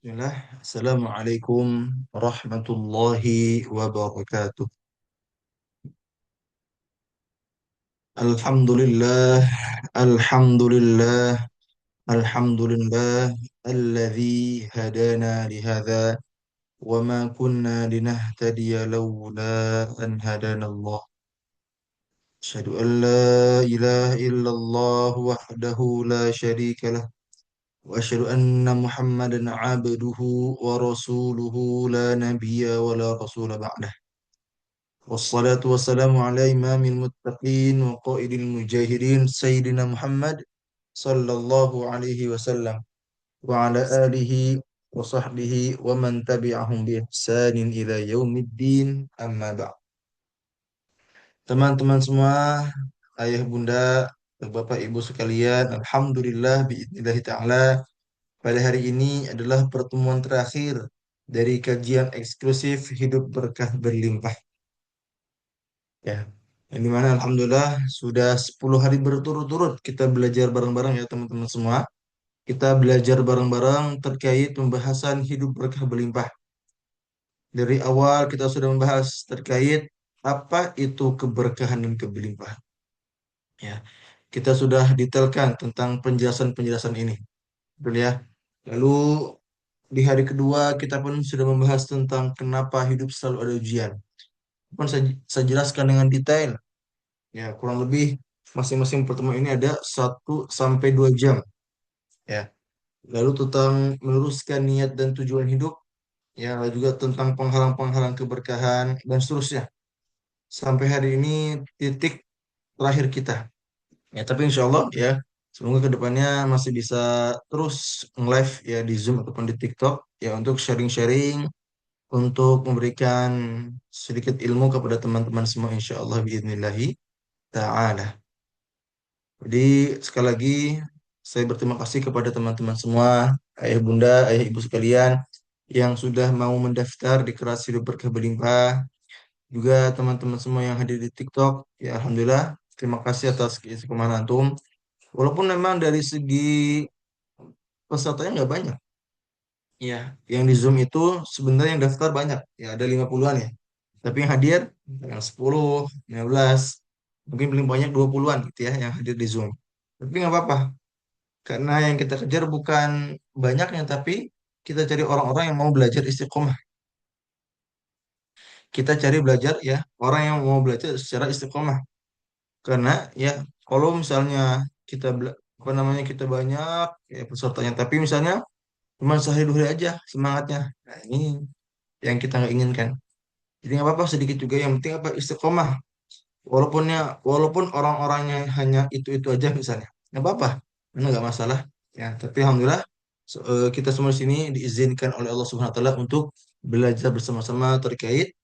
Bismillah. Assalamualaikum warahmatullahi wabarakatuh. Alhamdulillah, alhamdulillah, alhamdulillah, alladzi hadana lihada, wa ma kunna linahtadiya lawla an hadana Allah. Asyhadu an la ilaha illallah wahdahu la syarika lah, wa asyhadu anna Muhammadan abduhu wa rasuluhu la nabiyya wa la rasula ba'dah. والصلاة والسلام على إمام المتقين وقائد المجاهدين سيدنا محمد صلى الله عليه وسلم وعلى آله وصحبه ومن تبعهم بإحسان إلى يوم الدين أما بعد. Teman-teman semua, ayah bunda, bapak ibu sekalian, Alhamdulillah biidznillah ta'ala, pada hari ini adalah pertemuan terakhir dari kajian eksklusif Hidup Berkah Berlimpah. Ya, yang dimana Alhamdulillah sudah 10 hari berturut-turut kita belajar bareng-bareng ya teman-teman semua. Kita belajar bareng-bareng terkait pembahasan hidup berkah berlimpah. Dari awal kita sudah membahas terkait apa itu keberkahan dan keberlimpahan. Ya, kita sudah detailkan tentang penjelasan-penjelasan ini. Betul ya. Lalu di hari kedua kita pun sudah membahas tentang kenapa hidup selalu ada ujian. Pun saya jelaskan dengan detail. Ya, kurang lebih masing-masing pertemuan ini ada 1 sampai 2 jam. Ya, lalu tentang meluruskan niat dan tujuan hidup, ya, lalu juga tentang penghalang-penghalang keberkahan dan seterusnya. Sampai hari ini titik terakhir kita. Ya, tapi insya Allah ya, semoga kedepannya masih bisa terus live ya di Zoom ataupun di TikTok ya untuk sharing-sharing, untuk memberikan sedikit ilmu kepada teman-teman semua insya Allah biidnillahi ta'ala. Jadi sekali lagi saya berterima kasih kepada teman-teman semua, ayah bunda, ayah ibu sekalian yang sudah mau mendaftar di kelas hidup berkah berlimpah. Juga teman-teman semua yang hadir di TikTok, ya Alhamdulillah, terima kasih atas keistiqomahan antum. Walaupun memang dari segi pesertanya nggak banyak, ya, yang di Zoom itu sebenarnya yang daftar banyak, ya ada 50-an ya. Tapi yang hadir yang 10, 15, mungkin paling banyak 20-an gitu ya yang hadir di Zoom. Tapi nggak apa-apa, karena yang kita kejar bukan banyaknya, tapi kita cari orang-orang yang mau belajar istiqomah. Kita cari belajar ya, orang yang mau belajar secara istiqomah. Karena ya, kalau misalnya apa namanya kita banyak ya pesertanya, tapi misalnya cuma sehari dua hari aja semangatnya. Nah, ini yang kita nggak inginkan. Jadi nggak apa-apa sedikit juga, yang penting apa istiqomah. Walaupun orang-orangnya hanya itu-itu aja misalnya, nggak apa-apa, ini nggak masalah. Ya, tapi alhamdulillah kita semua di sini diizinkan oleh Allah Subhanahu Wa Taala untuk belajar bersama-sama terkait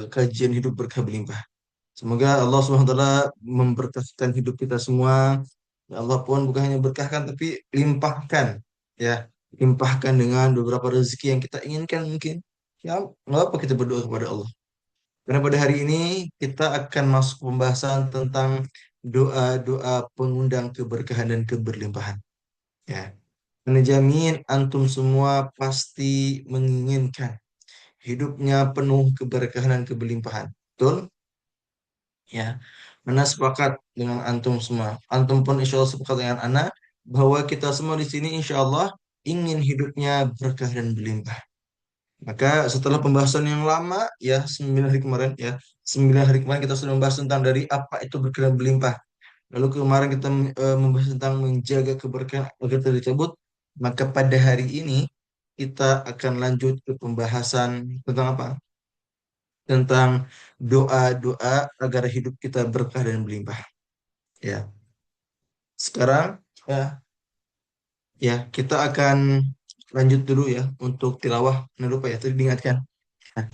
kajian hidup berkah berlimpah. Semoga Allah Subhanahu Wa Taala memberkahkan hidup kita semua. Ya Allah pun bukan hanya berkahkan tapi limpahkan, ya, limpahkan dengan beberapa rezeki yang kita inginkan mungkin. Ya, nggak apa kita berdoa kepada Allah. Karena pada hari ini kita akan masuk pembahasan tentang doa-doa pengundang keberkahan dan keberlimpahan. Ya, menjamin antum semua pasti menginginkan hidupnya penuh keberkahan dan keberlimpahan. Betul? Ya, Ana sepakat dengan antum semua. Antum pun insya Allah sepakat dengan Ana bahwa kita semua di sini insya Allah ingin hidupnya berkah dan berlimpah. Maka setelah pembahasan yang lama ya 9 hari kemarin kita sudah membahas tentang dari apa itu berkah dan berlimpah. Lalu kemarin kita membahas tentang menjaga keberkahan agar tidak dicabut. Maka pada hari ini kita akan lanjut ke pembahasan tentang apa? Tentang doa-doa agar hidup kita berkah dan berlimpah. Ya, sekarang ya kita akan lanjut dulu ya untuk tilawah. Jangan lupa ya tadi diingatkan. Nah,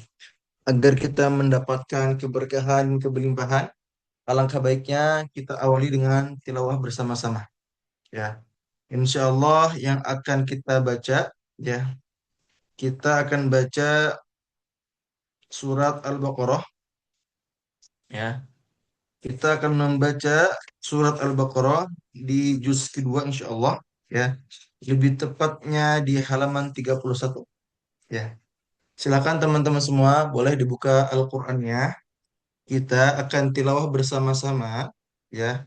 agar kita mendapatkan keberkahan, kebelimpahan, alangkah baiknya kita awali dengan tilawah bersama-sama. Ya, insya Allah yang akan kita baca, ya, kita akan baca surat Al-Baqarah. Ya, kita akan membaca surat Al-Baqarah di juz kedua insya Allah. ya. Lebih tepatnya di halaman 31 ya. Silakan teman-teman semua boleh dibuka Al-Qur'annya. Kita akan tilawah bersama-sama ya.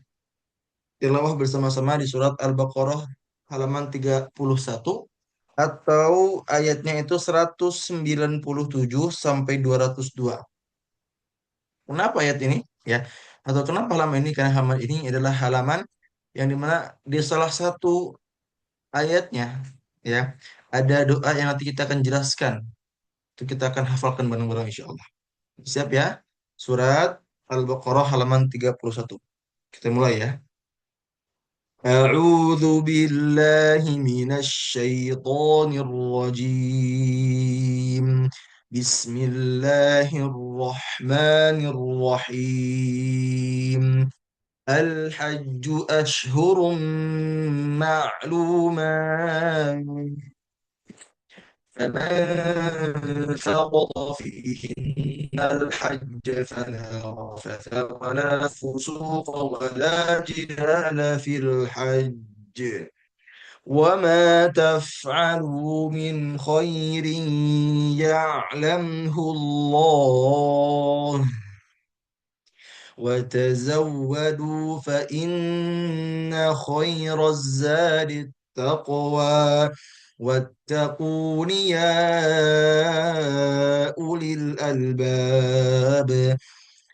Tilawah bersama-sama di surat Al-Baqarah halaman 31 atau ayatnya itu 197 sampai 202. Kenapa ayat ini? Ya, atau kenapa halaman ini? Karena halaman ini adalah halaman yang dimana di salah satu ayatnya ya ada doa yang nanti kita akan jelaskan. Itu kita akan hafalkan bareng-bareng insya Allah. Siap ya? Surat Al-Baqarah halaman 31. Kita mulai ya. أعوذ بالله من الشيطان الرجيم. بسم الله الرحمن الرحيم. الحج أشهر معلومات، فمن فرض فيهن الحج فلا رفث ولا فسوق ولا جدال في الحج، وما تفعلوا من خير يعلمه الله، وتزودوا فإن خير الزاد التقوى، واتقون يا أولي الألباب.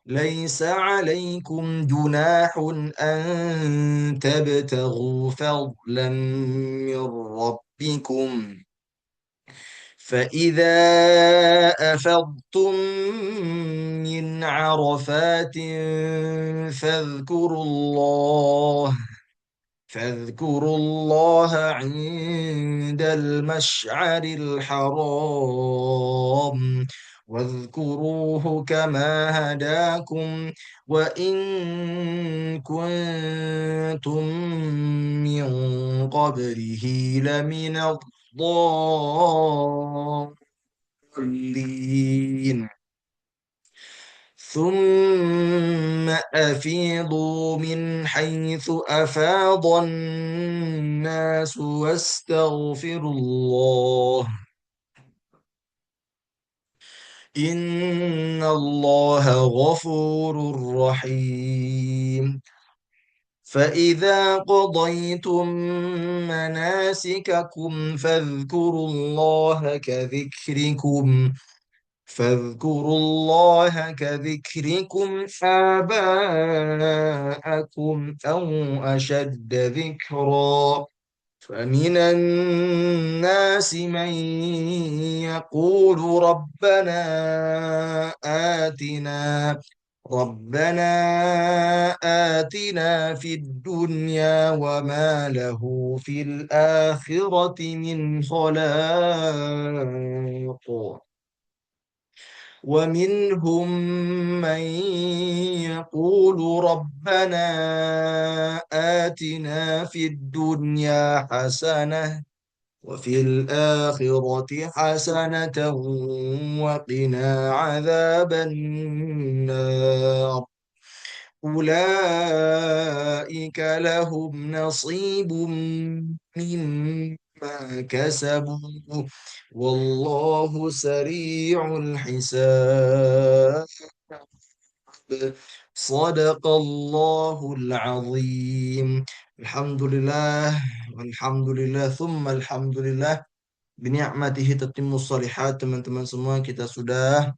ليس عليكم جناح أن تبتغوا فضلا من ربكم، فإذا أفضتم من عرفات فاذكروا الله فاذكروا الله عند المشعر الحرام، واذكروه كما هداكم وإن كنتم من قبله لمن الضالين. ثم أفيضوا من حيث أفاض الناس واستغفروا الله، إن الله غفور رحيم. فإذا قضيتم مناسككم فاذكروا الله كذكركم آباءكم أو أشد ذكرا. فمن الناس من يقول ربنا آتنا في الدنيا وما له في الآخرة من خلاق. ومنهم من يقول ربنا آتنا في الدنيا حسنة وفي الآخرة حسنة وقنا عذاب النار. أولئك لهم نصيب مما كسبوا والله سريع الحساب. صدق الله العظيم. الحمد لله والحمد لله ثم الحمد لله bini'matihi tatimmus shalihat. Teman-teman semua, kita sudah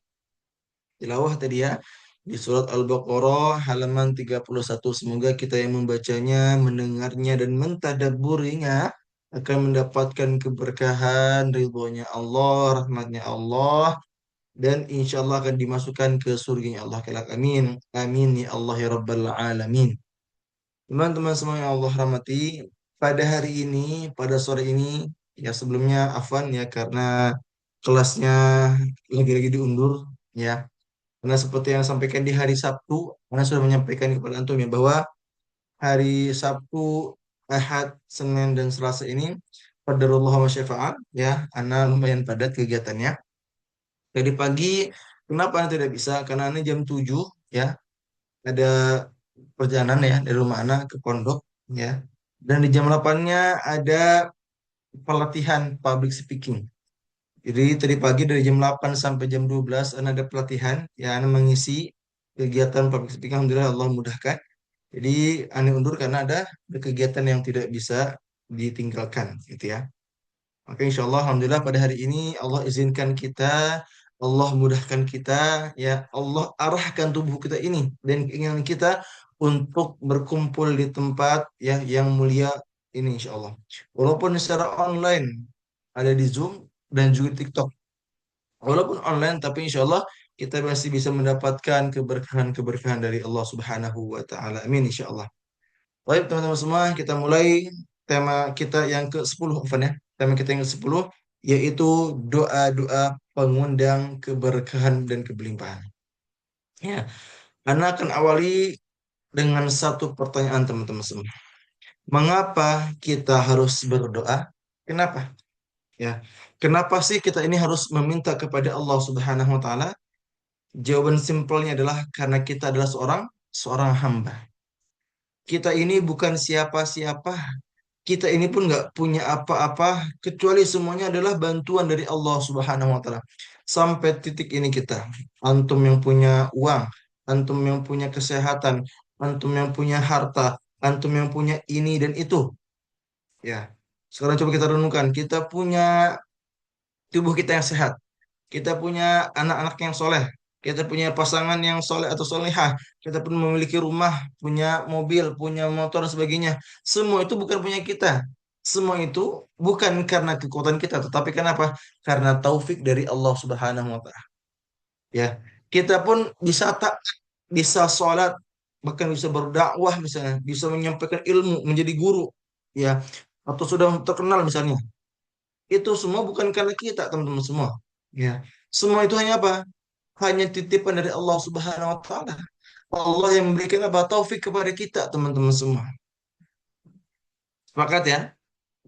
tilawah tadi ya di surat Al-Baqarah halaman 31. Semoga kita yang membacanya, mendengarnya dan mentadabburinya akan mendapatkan keberkahan, ridhonya Allah, rahmatnya Allah, dan insya Allah akan dimasukkan ke surganya Allah kelak. Amin. Amin ya Allah ya Rabbal Alamin. Teman-teman semua yang Allah rahmati, pada hari ini, pada sore ini, ya sebelumnya Afwan ya karena kelasnya lagi-lagi diundur ya. Karena seperti yang sampaikan di hari Sabtu, karena sudah menyampaikan kepada antum ya bahwa hari Sabtu, Ahad, Senin dan Selasa ini qadarullah wa syafa'at ya, Ana lumayan padat kegiatannya. Jadi pagi, kenapa Ana tidak bisa? Karena Ana jam 7 ya, ada perjalanan ya dari rumah Ana ke pondok ya. Dan di jam 8-nya ada pelatihan public speaking. Jadi tadi pagi dari jam 8 sampai jam 12 ada pelatihan yang Ana mengisi kegiatan public speaking. Alhamdulillah Allah mudahkan. Jadi Ana undur karena ada kegiatan yang tidak bisa ditinggalkan gitu ya. Maka insya Allah Alhamdulillah pada hari ini Allah izinkan kita, Allah mudahkan kita, ya Allah arahkan tubuh kita ini dan keinginan kita untuk berkumpul di tempat ya yang mulia ini insya Allah. Walaupun secara online ada di Zoom dan juga TikTok. Walaupun online tapi insya Allah kita masih bisa mendapatkan keberkahan-keberkahan dari Allah Subhanahu wa taala. Amin insya Allah. Baik teman-teman semua, kita mulai tema kita yang ke-10 Afwan ya. Tema kita yang ke-10 yaitu doa-doa pengundang keberkahan dan kebelimpahan. Ya, Ana akan awali dengan satu pertanyaan teman-teman semua. Mengapa kita harus berdoa? Kenapa? Ya. Kenapa sih kita ini harus meminta kepada Allah Subhanahu wa taala? Jawaban simpelnya adalah karena kita adalah seorang seorang hamba. Kita ini bukan siapa-siapa. Kita ini pun nggak punya apa-apa kecuali semuanya adalah bantuan dari Allah Subhanahu wa taala. Sampai titik ini kita. Antum yang punya uang, antum yang punya kesehatan, antum yang punya harta, antum yang punya ini dan itu. Ya. Sekarang coba kita renungkan, kita punya tubuh kita yang sehat. Kita punya anak-anak yang soleh, kita punya pasangan yang soleh atau solehah, kita pun memiliki rumah, punya mobil, punya motor dan sebagainya. Semua itu bukan punya kita. Semua itu bukan karena kekuatan kita, tetapi kenapa? Karena taufik dari Allah Subhanahu wa taala. Ya, kita pun bisa tak bisa sholat, bahkan bisa berdakwah misalnya, bisa menyampaikan ilmu, menjadi guru, ya, atau sudah terkenal misalnya. Itu semua bukan karena kita, teman-teman semua. Ya, semua itu hanya apa? Hanya titipan dari Allah Subhanahu wa taala. Allah yang memberikan apa? Taufik kepada kita, teman-teman semua. Sepakat ya?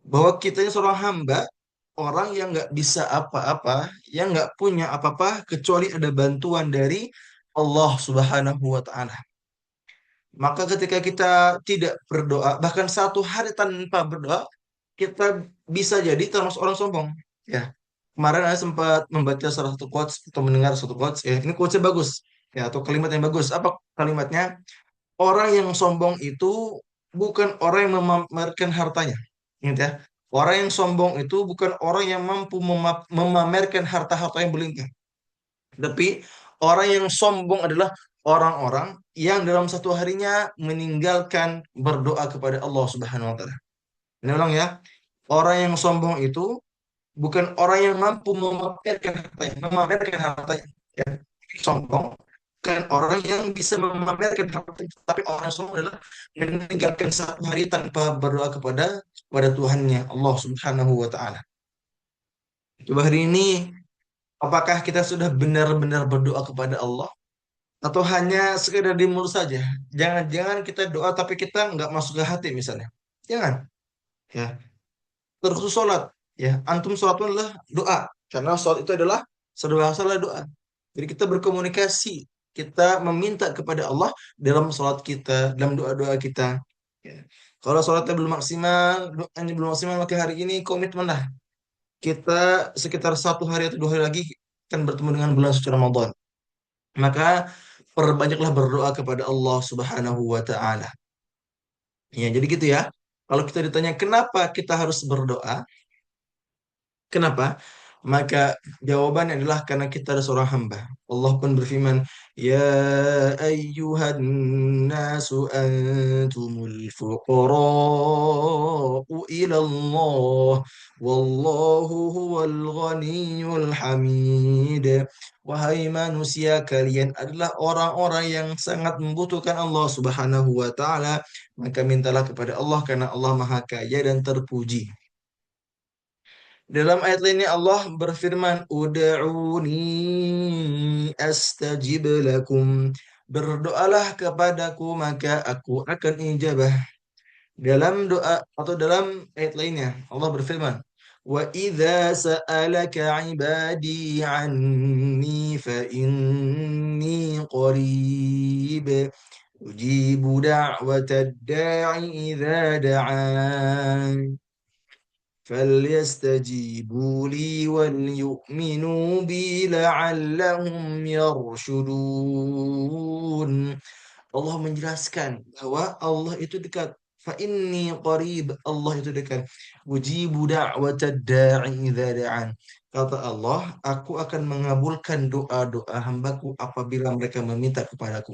Bahwa kita ini seorang hamba, orang yang nggak bisa apa-apa, yang nggak punya apa-apa kecuali ada bantuan dari Allah Subhanahu wa taala. Maka ketika kita tidak berdoa, bahkan satu hari tanpa berdoa, kita bisa jadi termasuk orang sombong. Ya, kemarin saya sempat membaca salah satu quotes atau mendengar satu quotes. Ya, ini quotesnya bagus. Ya, atau kalimat yang bagus. Apa kalimatnya? Orang yang sombong itu bukan orang yang memamerkan hartanya. Ingat ya. Orang yang sombong itu bukan orang yang mampu memamerkan harta-harta yang berlimpah. Tapi orang yang sombong adalah orang-orang yang dalam satu harinya meninggalkan berdoa kepada Allah Subhanahu wa taala. Ini ulang ya. Orang yang sombong itu bukan orang yang mampu memamerkan hartanya. Ya. Sombong bukan orang yang bisa memamerkan hartanya, tapi orang yang sombong adalah meninggalkan satu hari tanpa berdoa kepada Tuhannya Allah Subhanahu wa taala. Coba hari ini apakah kita sudah benar-benar berdoa kepada Allah atau hanya sekedar di mulut saja? Jangan-jangan kita doa tapi kita nggak masuk ke hati misalnya. Jangan. Ya, terkhusus sholat. Ya, antum sholat itu adalah doa. Karena sholat itu adalah bahasa adalah doa. Jadi kita berkomunikasi, kita meminta kepada Allah dalam sholat kita, dalam doa-doa kita. Ya. Kalau sholatnya belum maksimal, doanya belum maksimal, maka hari ini komitmenlah. Kita sekitar satu hari atau 2 hari lagi akan bertemu dengan bulan suci Ramadan. Maka perbanyaklah berdoa kepada Allah Subhanahu wa taala. Ya, jadi gitu ya. Kalau kita ditanya kenapa kita harus berdoa, kenapa? Maka jawabannya adalah karena kita adalah seorang hamba. Allah pun berfirman, Ya ayyuhan nasu antumul fuqara'u ila Allah. Wallahu huwal ghaniyul hamid. Wahai manusia, kalian adalah orang-orang yang sangat membutuhkan Allah Subhanahu wa taala. Maka mintalah kepada Allah karena Allah Maha Kaya dan terpuji. Dalam ayat lainnya Allah berfirman, Uda'uni astajib lakum. Berdoalah kepadaku maka aku akan ijabah. Dalam doa atau dalam ayat lainnya Allah berfirman, Wa idza sa'alaka ibadi anni fa inni qarib ujibu da'watad da'i idza da'an فليستجيبوا لي وليؤمنوا بي لعلهم يرشدون. Allah menjelaskan bahwa Allah itu dekat. Fa inni qarib, Allah itu dekat. Ujibu da'watad da'i idza da'an. Kata Allah, aku akan mengabulkan doa-doa hambaku apabila mereka meminta kepadaku.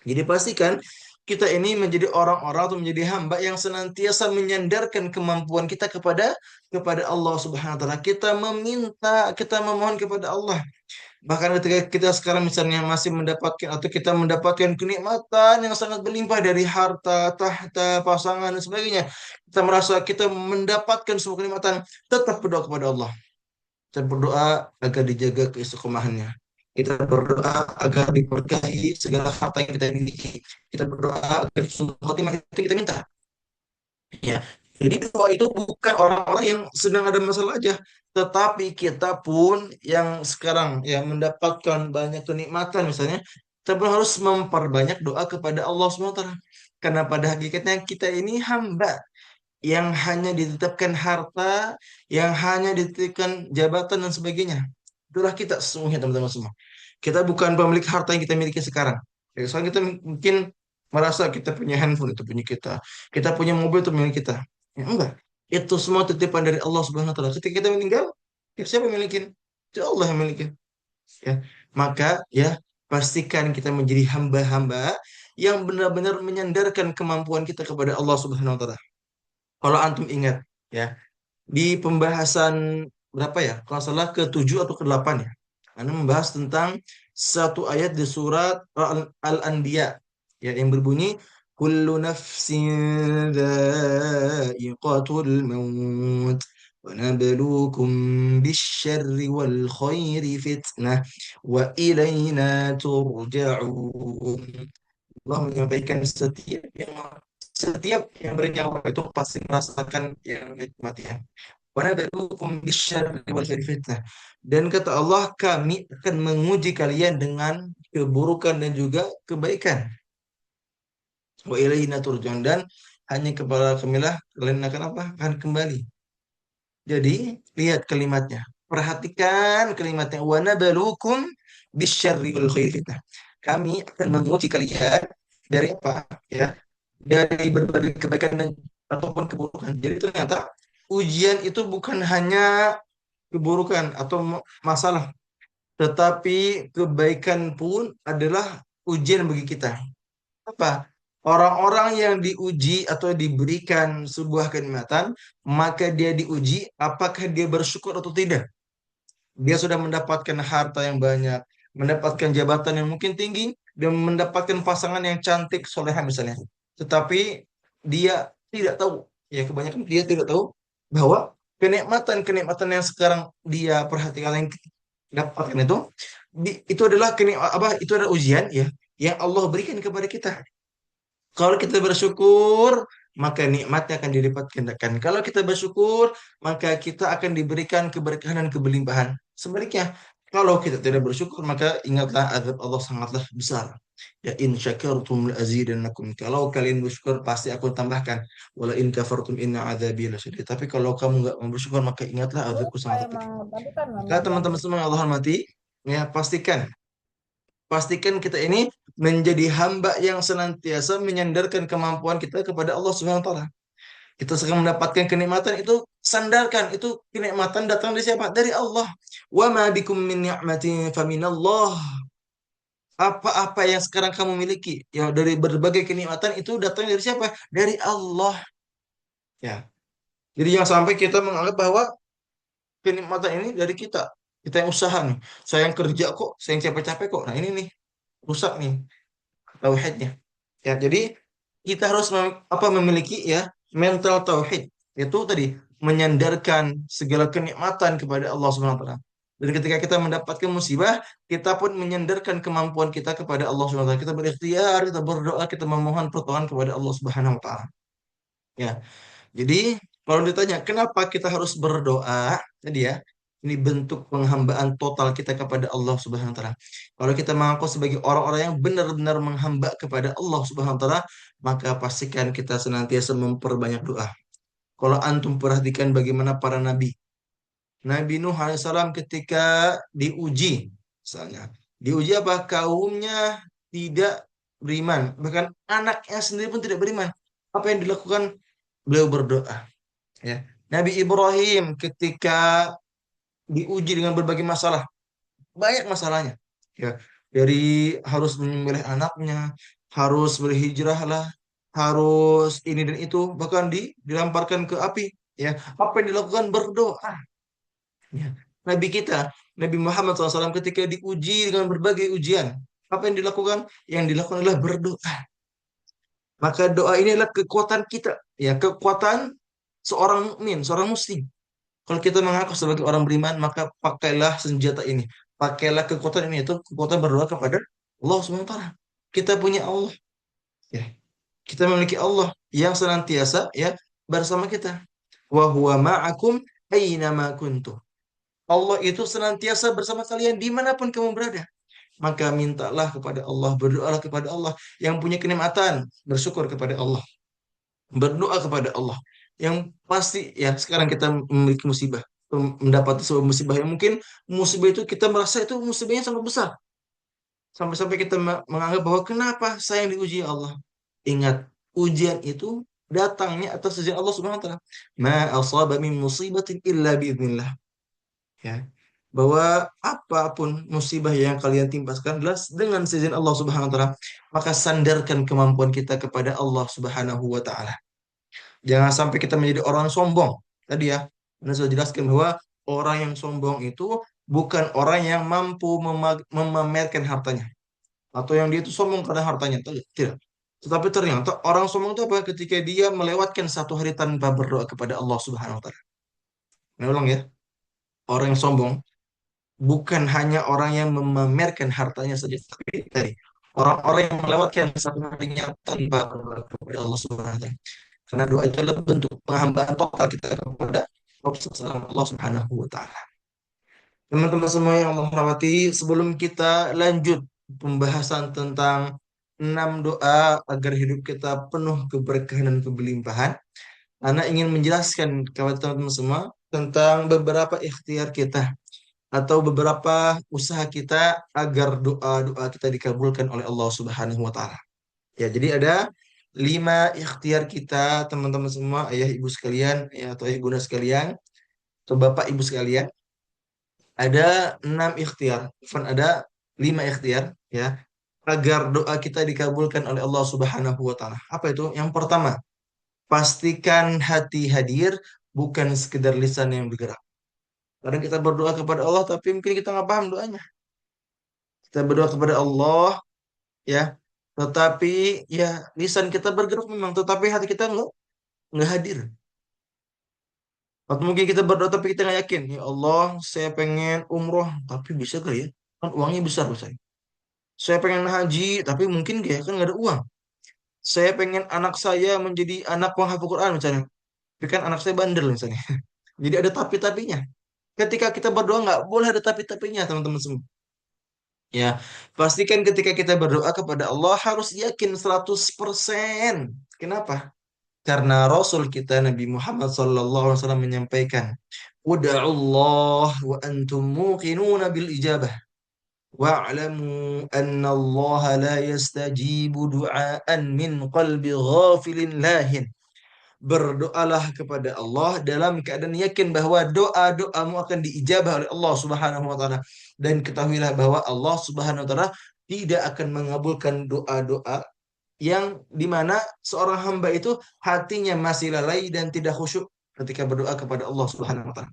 Jadi pastikan kita ini menjadi orang-orang atau menjadi hamba yang senantiasa menyandarkan kemampuan kita kepada Allah Subhanahu wa taala. Kita meminta, kita memohon kepada Allah. Bahkan ketika kita sekarang misalnya masih mendapatkan atau kita mendapatkan kenikmatan yang sangat berlimpah dari harta, tahta, pasangan dan sebagainya. Kita merasa kita mendapatkan semua kenikmatan, tetap berdoa kepada Allah. Kita berdoa agar dijaga keistiqomahannya. Kita berdoa agar diberkahi segala harta yang kita miliki. Kita berdoa agar semua khotimah itu kita minta. Ya. Jadi doa itu bukan orang-orang yang sedang ada masalah aja, tetapi kita pun yang sekarang ya mendapatkan banyak kenikmatan misalnya, kita pun harus memperbanyak doa kepada Allah SWT. Karena pada hakikatnya kita ini hamba yang hanya ditetapkan harta, yang hanya ditetapkan jabatan dan sebagainya. Itulah kita sesungguhnya teman-teman semua. Kita bukan pemilik harta yang kita miliki sekarang. Ya, soalnya kita mungkin merasa kita punya handphone itu punya kita. Kita punya mobil itu milik kita. Ya, enggak. Itu semua titipan dari Allah Subhanahu wa taala. Ketika kita meninggal, ya, siapa yang milikin? Itu Allah yang milikin. Ya. Maka ya pastikan kita menjadi hamba-hamba yang benar-benar menyandarkan kemampuan kita kepada Allah Subhanahu wa taala. Kalau antum ingat ya, di pembahasan berapa ya? Kalau nggak salah ke-7 atau ke-8 ya. Anda membahas tentang satu ayat di surat Al-Anbiya ya yang berbunyi kullu nafsin dha'iqatul maut wa nabluukum bisyarri wal khairi fitnah wa ilayna turja'un. Allah menyampaikan setiap yang bernyawa itu pasti merasakan yang kematian. وَنَبْلُوكُمْ بِالشَّرِّ وَالْخَيْرِ fitnah. Dan kata Allah, kami akan menguji kalian dengan keburukan dan juga kebaikan. Wa ilaina turja'un, dan hanya kepada kamilah kalian akan apa? Akan kembali. Jadi, lihat kalimatnya. Perhatikan kalimatnya. Wa nabluukum bisyarri wal khairi fitnah. Kami akan menguji kalian dari apa? Ya, dari berbagai kebaikan dan ataupun keburukan. Jadi ternyata ujian itu bukan hanya keburukan atau masalah, tetapi kebaikan pun adalah ujian bagi kita. Apa? Orang-orang yang diuji atau diberikan sebuah kenikmatan, maka dia diuji apakah dia bersyukur atau tidak. Dia sudah mendapatkan harta yang banyak, mendapatkan jabatan yang mungkin tinggi, dan mendapatkan pasangan yang cantik, soleha misalnya. Tetapi dia tidak tahu, ya kebanyakan dia tidak tahu bahwa kenikmatan-kenikmatan yang sekarang dia perhatikan yang dapatkan itu, itu adalah itu adalah ujian ya yang Allah berikan kepada kita. Kalau kita bersyukur, maka nikmatnya akan dilipat gandakan. Kalau kita bersyukur, maka kita akan diberikan keberkahan dan kebelimpahan. Sebaliknya, kalau kita tidak bersyukur, maka ingatlah azab Allah sangatlah besar. Ya in syakartum la azidannakum. Kalau kalian bersyukur, pasti aku tambahkan. Wala in kafartum inna azabi lasyadid. Tapi kalau kamu nggak mau bersyukur, maka ingatlah azabku Lupa sangat pedih. emang, tapi kan Maka memang teman-teman janji. semua yang Allah hormati, ya pastikan kita ini menjadi hamba yang senantiasa menyandarkan kemampuan kita kepada Allah Subhanahu wa taala. Kita sedang mendapatkan kenikmatan itu, sandarkan itu kenikmatan datang dari siapa? Dari Allah. Wa ma bikum min ni'matin faminallah. Apa-apa yang sekarang kamu miliki ya dari berbagai kenikmatan itu datang dari siapa? Dari Allah. Ya. Jadi jangan sampai kita menganggap bahwa kenikmatan ini dari kita. Kita yang usaha nih. Saya yang kerja kok, saya yang capek-capek kok. Nah, ini nih rusak nih tauhidnya. Ya, jadi kita harus memiliki ya mental tauhid. Itu tadi menyandarkan segala kenikmatan kepada Allah Subhanahu wa taala. Dan ketika kita mendapatkan musibah, kita pun menyandarkan kemampuan kita kepada Allah Subhanahu wa taala. Kita berikhtiar, kita berdoa, kita memohon pertolongan kepada Allah Subhanahu wa taala. Ya. Jadi kalau ditanya kenapa kita harus berdoa tadi ya, Ini bentuk penghambaan total kita kepada Allah Subhanahu wa taala. Kalau kita mengaku sebagai orang-orang yang benar-benar menghamba kepada Allah Subhanahu wa taala, maka pastikan kita senantiasa memperbanyak doa. Kalau antum perhatikan bagaimana para nabi, Nabi Nuh alaihissalam ketika diuji, misalnya, diuji apa? Kaumnya tidak beriman, bahkan anaknya sendiri pun tidak beriman. Apa yang dilakukan? Beliau berdoa. Ya. Nabi Ibrahim ketika diuji dengan berbagai masalah, banyak masalahnya. Ya, dari harus menyembelih anaknya, harus berhijrah lah, harus ini dan itu, bahkan dilamparkan ke api. Ya, apa yang dilakukan? Berdoa. Ya. Nabi kita, Nabi Muhammad SAW ketika diuji dengan berbagai ujian, apa yang dilakukan? Yang dilakukan adalah berdoa. Maka doa ini adalah kekuatan kita, ya, kekuatan seorang mukmin, seorang muslim. Kalau kita mengaku sebagai orang beriman, maka pakailah senjata ini. Pakailah kekuatan ini, itu kekuatan berdoa kepada Allah SWT. Kita punya Allah, ya. Kita memiliki Allah yang senantiasa, ya, bersama kita. Wa huwa ma'akum aynama kuntum. Allah itu senantiasa bersama kalian dimanapun kamu berada. Maka mintalah kepada Allah, berdoalah kepada Allah. Yang punya kenikmatan, bersyukur kepada Allah. Berdoa kepada Allah. Yang pasti, ya, sekarang kita memiliki musibah, mendapat sebuah musibah yang mungkin musibah itu kita merasa itu musibahnya sangat besar. Sampai-sampai kita menganggap bahwa kenapa saya yang diuji ya Allah. Ingat, ujian itu datangnya atas izin Allah Subhanahu wa taala. Ma asaba min musibatin illa biiznillah. Ya. Bahwa apapun musibah yang kalian timpaskan adalah dengan izin Allah Subhanahu wa taala. Maka sandarkan kemampuan kita kepada Allah Subhanahu wa taala. Jangan sampai kita menjadi orang sombong. Tadi ya, Anda sudah jelaskan bahwa orang yang sombong itu bukan orang yang mampu memamerkan hartanya. Atau yang dia itu sombong karena hartanya. Tidak. Tetapi ternyata orang sombong itu apa? Ketika dia melewatkan satu hari tanpa berdoa kepada Allah Subhanahu wa taala. Saya ulang ya. Orang yang sombong bukan hanya orang yang memamerkan hartanya saja, tapi tadi orang-orang yang melewatkan satu harinya tanpa berdoa kepada Allah Subhanahu wa taala. Karena doa itu adalah bentuk penghambaan total kita kepada Allah Subhanahu wa taala. Teman-teman semua yang Allah rahmati, sebelum kita lanjut pembahasan tentang 6 doa agar hidup kita penuh keberkahan dan kebelimpahan, Ana ingin menjelaskan kepada teman-teman semua tentang beberapa ikhtiar kita atau beberapa usaha kita agar doa-doa kita dikabulkan oleh Allah Subhanahu wa taala. Ya, jadi ada 5 ikhtiar kita, teman-teman semua, ayah ibu sekalian, ya, atau ayah bunda sekalian, atau bapak ibu sekalian. Ada 6 ikhtiar, bukan ada 5 ikhtiar, ya, agar doa kita dikabulkan oleh Allah Subhanahu wa taala. Apa itu? Yang pertama, pastikan hati hadir, bukan sekedar lisan yang bergerak. Kadang kita berdoa kepada Allah, tapi mungkin kita nggak paham doanya. Kita berdoa kepada Allah, ya, tetapi, ya, lisan kita bergerak memang, tetapi hati kita nggak hadir. Atau mungkin kita berdoa tapi kita nggak yakin. Ya Allah, saya pengen umroh, tapi bisa gak ya? Kan uangnya besar loh saya. Saya pengen haji, tapi mungkin gak ya? Kan nggak ada uang. Saya pengen anak saya menjadi anak penghafal Quran misalnya. Tapi kan anak saya bandel misalnya. Jadi ada tapi-tapinya. Ketika kita berdoa nggak boleh ada tapi-tapinya, teman-teman semua. Ya, pastikan ketika kita berdoa kepada Allah harus yakin 100%. Kenapa? Karena Rasul kita Nabi Muhammad SAW menyampaikan, "Uda'ullah wa antum muqinuna bil ijabah wa'lamu anna Allah la yastajibu du'aan min qalbi ghafilin lahin." Berdoalah kepada Allah dalam keadaan yakin bahwa doa-doamu akan diijabah oleh Allah Subhanahu wa taala, dan ketahuilah bahwa Allah Subhanahu wa taala tidak akan mengabulkan doa-doa yang dimana seorang hamba itu hatinya masih lalai dan tidak khusyuk ketika berdoa kepada Allah Subhanahu wa taala.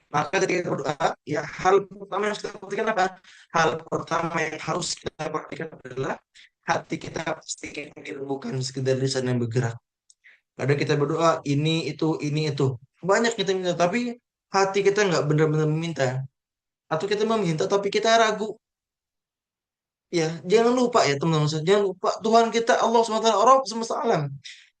Maka ketika kita berdoa, ya, hal pertama yang harus kita perhatikan apa? Hal pertama yang harus kita perhatikan adalah hati kita pastikan bukan sekedar lisan yang bergerak. Kadang kita berdoa ini itu. Banyak kita minta, tapi hati kita nggak benar-benar meminta. Atau kita meminta tapi kita ragu. Ya, jangan lupa ya teman-teman. Jangan lupa Tuhan kita Allah SWT, Rabb semesta alam.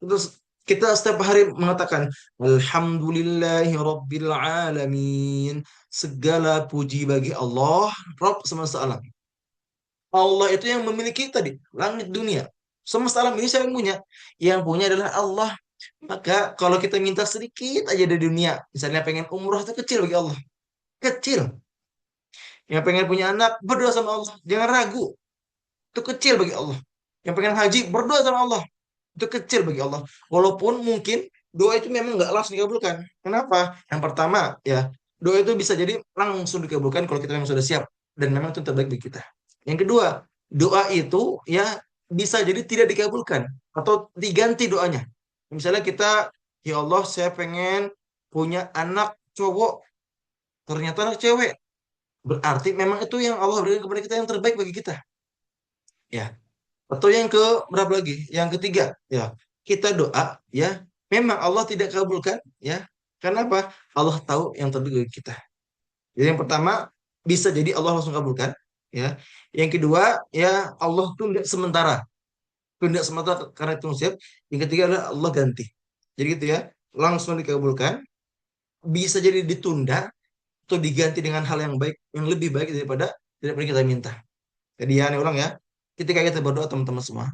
Terus Kita setiap hari mengatakan Alhamdulillahi Rabbil Alamin. Segala puji bagi Allah, Rabb semesta alam. Allah itu yang memiliki tadi langit dunia. Semesta alam ini siapa yang punya? Yang punya adalah Allah. Maka kalau kita minta sedikit aja dari dunia, misalnya pengen umroh itu kecil bagi Allah. Kecil. Yang pengen punya anak, berdoa sama Allah. Jangan ragu. Itu kecil bagi Allah. Yang pengen haji, berdoa sama Allah. Itu kecil bagi Allah. Walaupun mungkin doa itu memang nggak langsung dikabulkan. Kenapa? Yang pertama, ya, doa itu bisa jadi langsung dikabulkan kalau kita memang sudah siap. Dan memang itu terbaik bagi kita. Yang kedua, doa itu ya bisa jadi tidak dikabulkan. Atau diganti doanya. Misalnya kita, ya Allah saya pengen punya anak cowok, ternyata anak cewek. Berarti memang itu yang Allah berikan kepada kita yang terbaik bagi kita. Ya, atau yang ke berapa lagi? Yang ketiga, ya. Kita doa, ya. Memang Allah tidak kabulkan, ya. Karena apa? Allah tahu yang terbaik bagi kita. Jadi yang pertama bisa jadi Allah langsung kabulkan, ya. Yang kedua, ya Allah tunda sementara. Tunda sementara karena itu siap. Yang ketiga adalah Allah ganti. Jadi gitu ya. Langsung dikabulkan, bisa jadi ditunda atau diganti dengan hal yang baik, yang lebih baik daripada kita minta. Jadi ya, ini ulang ya. Ketika kita berdoa teman-teman semua,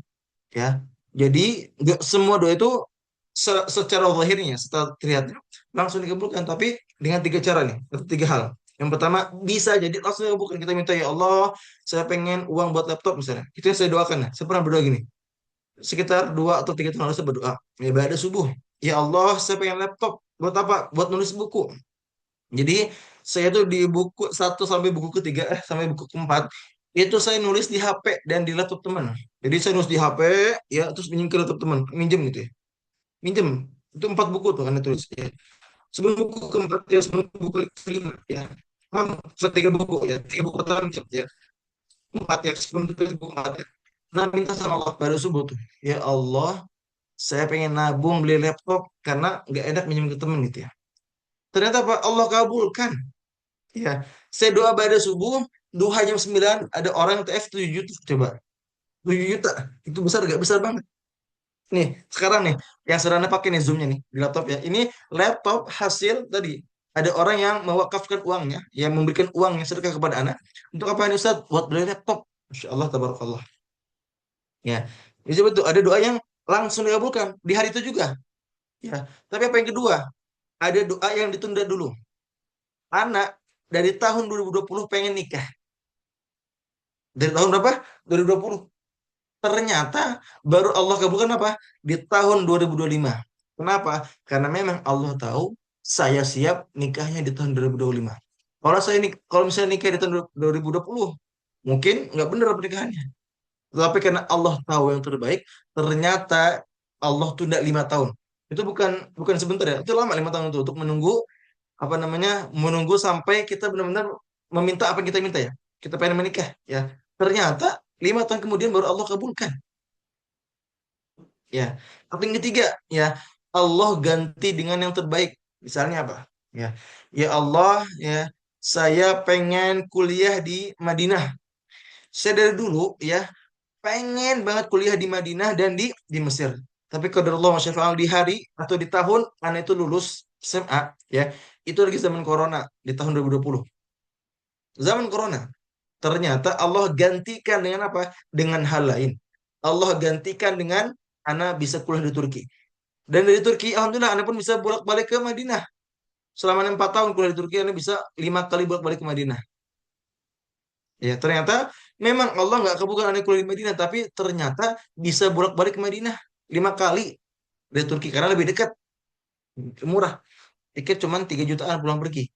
ya. Jadi nggak semua doa itu secara zahirnya, setelah terlihatnya langsung dikabulkan, tapi dengan tiga cara nih, atau tiga hal. Yang pertama bisa jadi langsung dikabulkan, kita minta ya Allah, saya pengen uang buat laptop misalnya. Itu yang saya doakan ya. Saya pernah berdoa gini. Sekitar 2 atau 3 tahun lalu saya berdoa. Ya pada subuh. Ya Allah, saya pengen laptop. Buat apa? Buat nulis buku. Jadi saya tuh di buku satu sampai buku ketiga, sampai buku keempat, itu saya nulis di HP dan di laptop teman. Jadi saya nulis di HP, ya terus minjem ke laptop teman, minjem gitu ya, minjem. Itu 4 buku tuh kan tulis. Ya. Sebelum buku keempat ya, sebelum buku kelima ya, tiga buku ya, 3 buku pertama minjem ya, empat ya, sebelum itu buku keempat ya. Nah minta sama Allah pada subuh tuh, ya Allah, saya pengen nabung beli laptop karena nggak enak minjem ke temen gitu ya. Ternyata Pak Allah kabulkan. Ya, saya doa pada subuh, duha jam 9 ada orang yang TF 7 juta coba. 7 juta. Itu besar gak? Besar banget. Nih, sekarang nih, yang sederhana pakai nih Zoom-nya nih di laptop ya. Ini laptop hasil tadi. Ada orang yang mewakafkan uangnya, yang memberikan uangnya sedekah kepada anak. Untuk apa ini Ustaz? Buat beli laptop. Masya Allah, tabarakallah. Ya, jadi betul. Ada doa yang langsung dikabulkan di hari itu juga. Ya, tapi apa yang kedua? Ada doa yang ditunda dulu. Anak dari tahun 2020 pengen nikah. Dari tahun berapa? 2020. Ternyata baru Allah kabulkan apa? Di tahun 2025. Kenapa? Karena memang Allah tahu saya siap nikahnya di tahun 2025. Kalau misalnya nikah di tahun 2020, mungkin nggak benar pernikahannya. Tetapi karena Allah tahu yang terbaik, ternyata Allah tunda 5 tahun. Itu bukan bukan sebentar ya, itu lama 5 tahun itu untuk menunggu apa namanya, menunggu sampai kita benar-benar meminta apa yang kita minta ya. Kita pengen menikah ya. Ternyata 5 tahun kemudian baru Allah kabulkan. Ya, tapi yang ketiga ya, Allah ganti dengan yang terbaik. Misalnya apa? Ya, ya Allah ya, saya pengen kuliah di Madinah. Saya dari dulu ya pengen banget kuliah di Madinah dan di Mesir. Tapi qadarullah masyaallah di hari atau di tahun anak itu lulus SMA ya, itu lagi zaman corona di tahun 2020. Zaman corona. Ternyata Allah gantikan dengan apa? Dengan hal lain. Allah gantikan dengan anak bisa kuliah di Turki. Dan dari Turki, alhamdulillah, anak pun bisa bolak-balik ke Madinah. Selama 4 tahun kuliah di Turki, anak bisa 5 kali bolak-balik ke Madinah. Ya, ternyata memang Allah nggak kabulkan anak kuliah di Madinah, tapi ternyata bisa bolak-balik ke Madinah 5 kali dari Turki karena lebih dekat, murah. Tiket cuma 3 jutaan pulang pergi.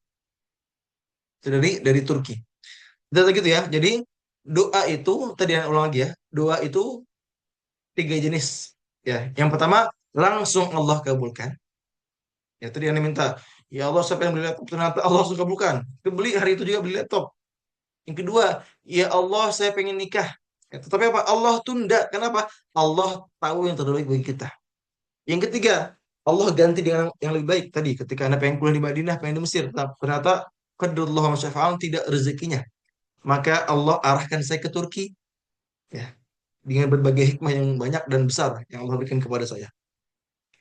Itu dari Turki. Dan gitu ya. Jadi doa itu tadi yang ulang lagi ya. Doa itu 3 jenis. Ya, yang pertama langsung Allah kabulkan. Ya tadi yang diminta, ya Allah saya pengen beli laptop, ternyata Allah langsung kabulkan. Itu beli hari itu juga beli laptop. Yang kedua, ya Allah saya pengen nikah. Ya, tetapi apa? Allah tunda. Kenapa? Allah tahu yang terbaik bagi kita. Yang ketiga, Allah ganti dengan yang lebih baik. Tadi ketika Anda pengen kuliah di Madinah, pengen di Mesir, ternyata qadarullah wa syafa'an tidak rezekinya. Maka Allah arahkan saya ke Turki ya, dengan berbagai hikmah yang banyak dan besar yang Allah berikan kepada saya.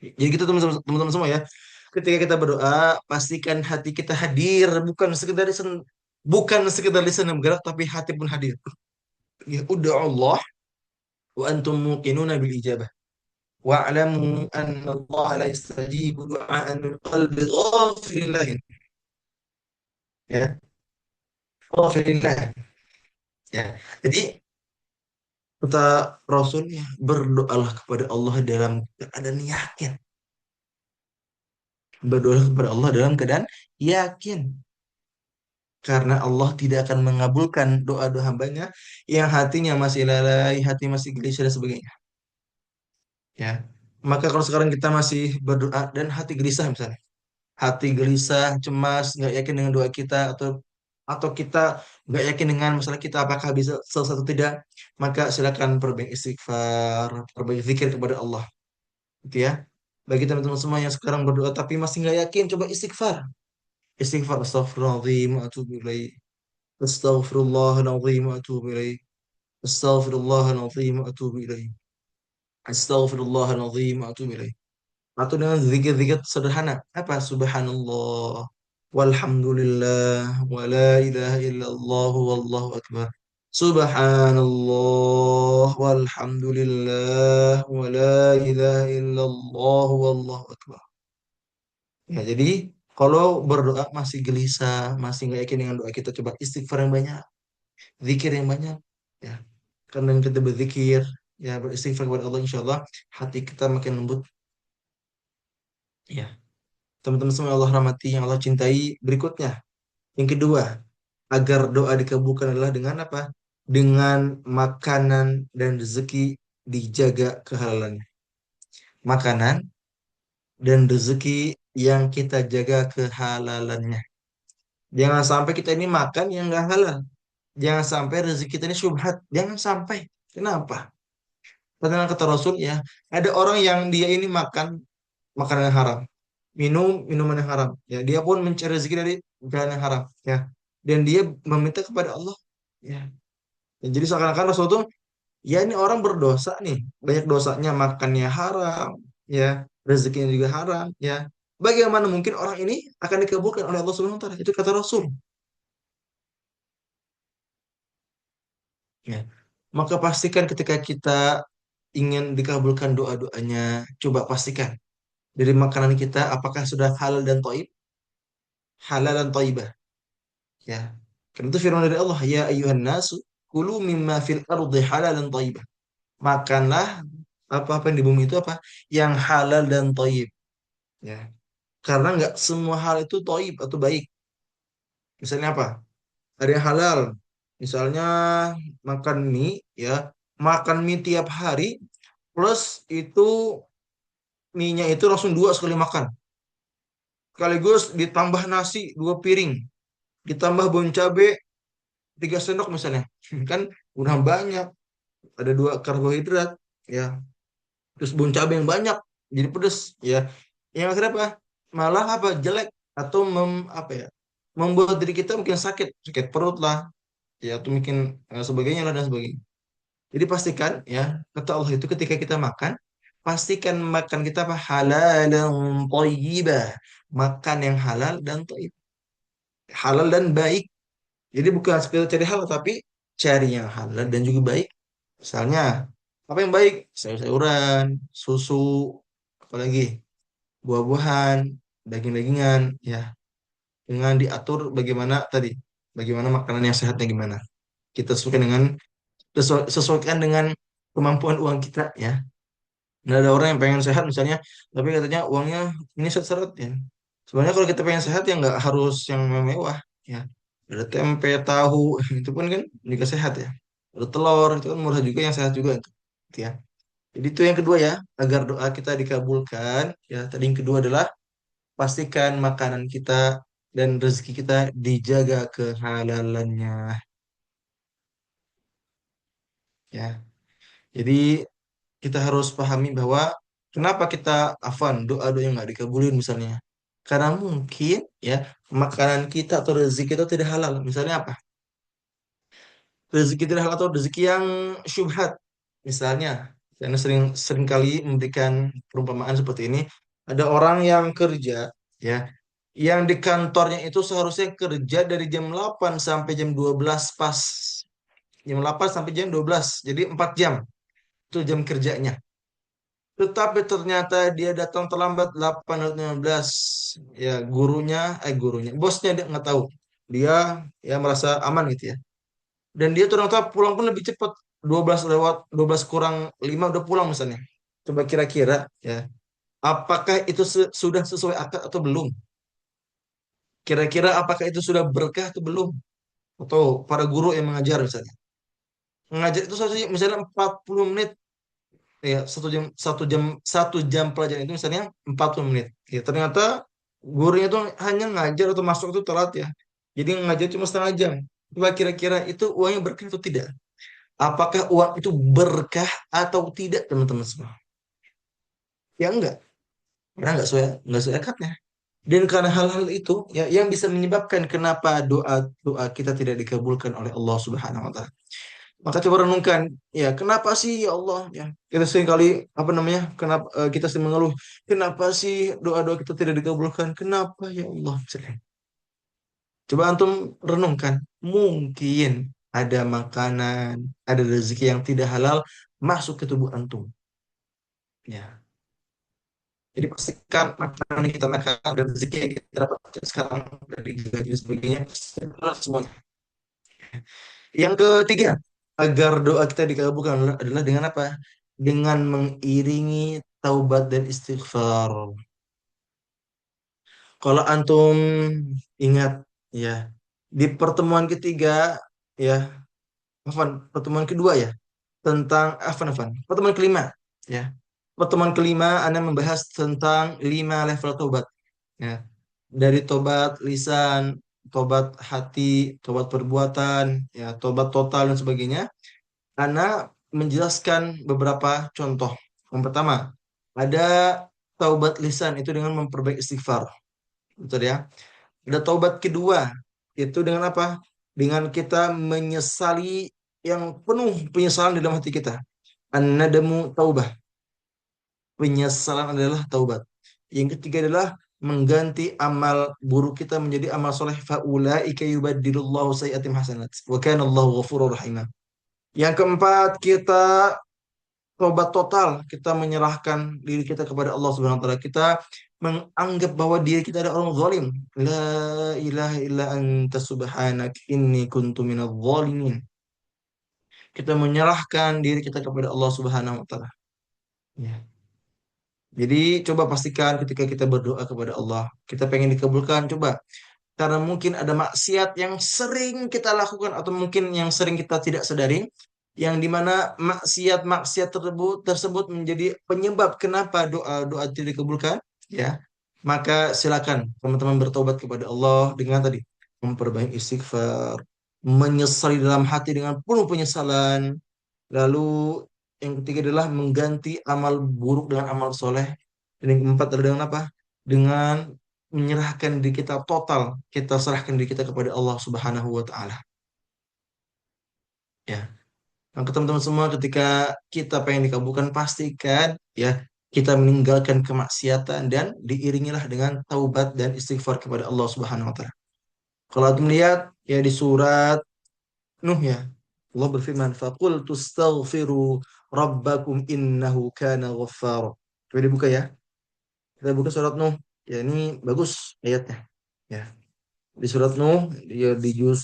Jadi gitu teman-teman semua ya. Ketika kita berdoa, pastikan hati kita hadir, bukan sekedar lisan yang bergerak, tapi hati pun hadir. Ya, udah Allah wa antum muqinuna bil ijabah. Wa'lamu anna Allah la yastajibu du'aan min qalbi ghafirin lahin. Ya, ghafirin lahin. Ya. Jadi kata Rasulnya, berdoalah kepada Allah dalam keadaan yakin. Berdoalah kepada Allah dalam keadaan yakin. Karena Allah tidak akan mengabulkan doa-doa hambanya yang hatinya masih lalai, hati masih gelisah dan sebagainya. Ya. Maka kalau sekarang kita masih berdoa dan hati gelisah misalnya, hati gelisah, cemas, nggak yakin dengan doa kita atau kita nggak yakin dengan masalah kita apakah bisa selesai atau tidak, maka silakan perbanyak istighfar, perbanyak zikir kepada Allah, gitu ya. Bagi teman-teman semua yang sekarang berdoa tapi masih nggak yakin, coba istighfar. Istighfar, astagfirullahaladzim, wa atubu ilaih. Astaghfirullahaladzim, wa atubu ilaih. Astaghfirullahaladzim, wa atubu ilaih. Astaghfirullahaladzim, wa atubu ilaih. Atau dengan zikir-zikir sederhana. Apa? Subhanallah. Walhamdulillah. Wa la ilaha illallah. Wallahu akbar. Subhanallah. Walhamdulillah. Wa la ilaha illallah. Wallahu akbar. Ya, jadi kalau berdoa masih gelisah, masih nggak yakin dengan doa kita, coba istighfar yang banyak, zikir yang banyak. Ya, karena kita berzikir, ya beristighfar kepada Allah, insya Allah hati kita makin lembut. Ya, teman-teman semua yang Allah rahmati, yang Allah cintai, berikutnya. Yang kedua, agar doa dikabulkan adalah dengan apa? Dengan makanan dan rezeki dijaga kehalalannya. Makanan dan rezeki yang kita jaga kehalalannya. Jangan sampai kita ini makan yang nggak halal. Jangan sampai rezeki kita ini syubhat. Jangan sampai. Kenapa? Karena kata Rasul ya, ada orang yang dia ini makan makanan yang haram, minum minuman yang haram. Ya, dia pun mencari rezeki dari jalan yang haram. Ya, dan dia meminta kepada Allah. Ya, ya, jadi seakan-akan Rasul itu, ya ini orang berdosa nih, banyak dosanya, makannya haram, ya, rezekinya juga haram. Ya, bagaimana mungkin orang ini akan dikabulkan oleh Allah Subhanahu Wa Taala? Itu kata Rasul. Ya, maka pastikan ketika kita ingin dikabulkan doa-doanya, coba pastikan dari makanan kita apakah sudah halal dan thayyib, halal dan thayyibah. Ya. Karena itu firman dari Allah, ya ayuhan nasu kulu mimma fil ardi halalan thayyibah. Makanlah apa-apa yang di bumi itu apa? Yang halal dan thayyib. Ya. Karena nggak semua hal itu thayyib atau baik. Misalnya apa? Ada yang halal. Misalnya makan mie, ya. Makan mie tiap hari plus itu mie-nya itu langsung dua sekali makan. Sekaligus ditambah nasi dua piring, ditambah bon cabe 3 sendok misalnya. Kan udah banyak, ada dua karbohidrat, ya. Terus bon cabe yang banyak, jadi pedes, ya. Yang akhirnya apa? Malah apa? Jelek atau apa ya? Membuat diri kita mungkin sakit, sakit perut lah, ya, atau mungkin sebagainya lah dan sebagainya. Jadi pastikan ya, kata Allah itu ketika kita makan, pastikan makan kita apa? Halal dan thayyibah. Makan yang halal dan thayyib. Halal dan baik. Jadi bukan sekedar cari halal, tapi cari yang halal dan juga baik. Misalnya, apa yang baik? Sayur-sayuran, susu, apalagi buah-buahan, daging-dagingan, ya. Dengan diatur bagaimana tadi, bagaimana makanan yang sehatnya gimana. Kita sesuaikan dengan kemampuan uang kita, ya. Nah, ada orang yang pengen sehat misalnya, tapi katanya uangnya ini seret-seret, ya. Sebenarnya kalau kita pengen sehat ya nggak harus yang mewah, ya. Ada tempe, tahu, itu pun kan juga sehat, ya. Ada telur, itu kan murah juga, yang sehat juga itu. Gitu ya. Jadi itu yang kedua ya, agar doa kita dikabulkan. Ya, tadi yang kedua adalah pastikan makanan kita dan rezeki kita dijaga kehalalannya. Ya, jadi kita harus pahami bahwa kenapa kita afan doa-doa yang nggak dikabulin misalnya. Karena mungkin ya makanan kita atau rezeki kita tidak halal. Misalnya apa? Rezeki tidak halal atau rezeki yang syubhat. Misalnya, Karena sering kali memberikan perumpamaan seperti ini. Ada orang yang kerja, ya, yang di kantornya itu seharusnya kerja dari jam 8 sampai jam 12 pas. Jam 8 sampai jam 12, jadi 4 jam. Itu jam kerjanya. Tetapi ternyata dia datang terlambat 8.15. Ya, bosnya dia nggak tahu. Dia ya merasa aman gitu ya. Dan dia ternyata pulang pun lebih cepat. 12 lewat, 12 kurang 5 udah pulang misalnya. Coba kira-kira ya, apakah itu sudah sesuai akad atau belum? Kira-kira apakah itu sudah berkah atau belum? Atau para guru yang mengajar misalnya. Mengajar itu seharusnya misalnya 40 menit, ya, satu jam pelajaran itu misalnya 40 menit. Ya, ternyata gurunya itu hanya ngajar atau masuk itu telat ya. Jadi ngajar cuma setengah jam. Coba kira-kira itu uangnya berkah atau tidak? Apakah uang itu berkah atau tidak, teman-teman semua? Ya enggak, karena nggak sesuai akadnya. Dan karena hal-hal itu ya yang bisa menyebabkan kenapa doa doa kita tidak dikabulkan oleh Allah Subhanahu wa taala. Maka coba renungkan, ya kenapa sih ya Allah, ya kita sering kali apa namanya, kenapa kita sering mengeluh, kenapa sih doa-doa kita tidak dikabulkan? Kenapa ya Allah? Misalnya. Coba antum renungkan, mungkin ada makanan, ada rezeki yang tidak halal masuk ke tubuh antum. Ya. Jadi pastikan makanan yang kita makan dan rezeki yang kita dapatkan sekarang dari gaji dan sebagainya halal semuanya. Yang ketiga, agar doa kita dikabulkan adalah dengan apa? Dengan mengiringi taubat dan istighfar. Kalau antum ingat ya, di pertemuan ketiga ya, pertemuan kedua ya, tentang pertemuan kelima ya. Pertemuan kelima Anda membahas tentang 5 level taubat ya. Dari tobat lisan, tobat hati, tobat perbuatan, ya, tobat total dan sebagainya. Ana menjelaskan beberapa contoh. Yang pertama, ada taubat lisan itu dengan memperbaiki istighfar. Betul ya? Ada taubat kedua, itu dengan apa? Dengan kita menyesali, yang penuh penyesalan di dalam hati kita. An-nadamu taubah. Penyesalan adalah taubat. Yang ketiga adalah mengganti amal buruk kita menjadi amal soleh. Faulaika yubaddilullahu sayyiatim hasanat. Wa kana Allahu ghafurur rahim. Yang keempat, kita tobat total, kita menyerahkan diri kita kepada Allah Subhanahu wa taala. Kita menganggap bahwa diri kita adalah orang zalim. La ilaha illa anta subhanak inni kuntu minadh zalimin. Kita menyerahkan diri kita kepada Allah Subhanahu wa taala. Ya. Jadi coba pastikan ketika kita berdoa kepada Allah, kita pengen dikabulkan, coba. Karena mungkin ada maksiat yang sering kita lakukan atau mungkin yang sering kita tidak sadari, yang dimana maksiat-maksiat tersebut menjadi penyebab kenapa doa-doa tidak dikabulkan, ya. Maka silakan teman-teman bertobat kepada Allah dengan tadi memperbaiki istighfar, menyesali dalam hati dengan penuh penyesalan. Lalu yang ketiga adalah mengganti amal buruk dengan amal soleh. Dan yang keempat adalah dengan apa? Dengan menyerahkan diri kita total. Kita serahkan diri kita kepada Allah Subhanahu wa taala. Ya. Maka teman-teman semua, ketika kita pengen dikabulkan, pastikan ya kita meninggalkan kemaksiatan dan diiringilah dengan taubat dan istighfar kepada Allah Subhanahu wa taala. Kalau antum lihat ya di surat Nuh ya, Allah berfirman, "Faqul tustaghfiru rabbakum innahu kana ghaffar." Coba dibuka ya. Kita buka surat Nuh. Ya, ini bagus ayatnya. Ya. Di surat Nuh, ya di juz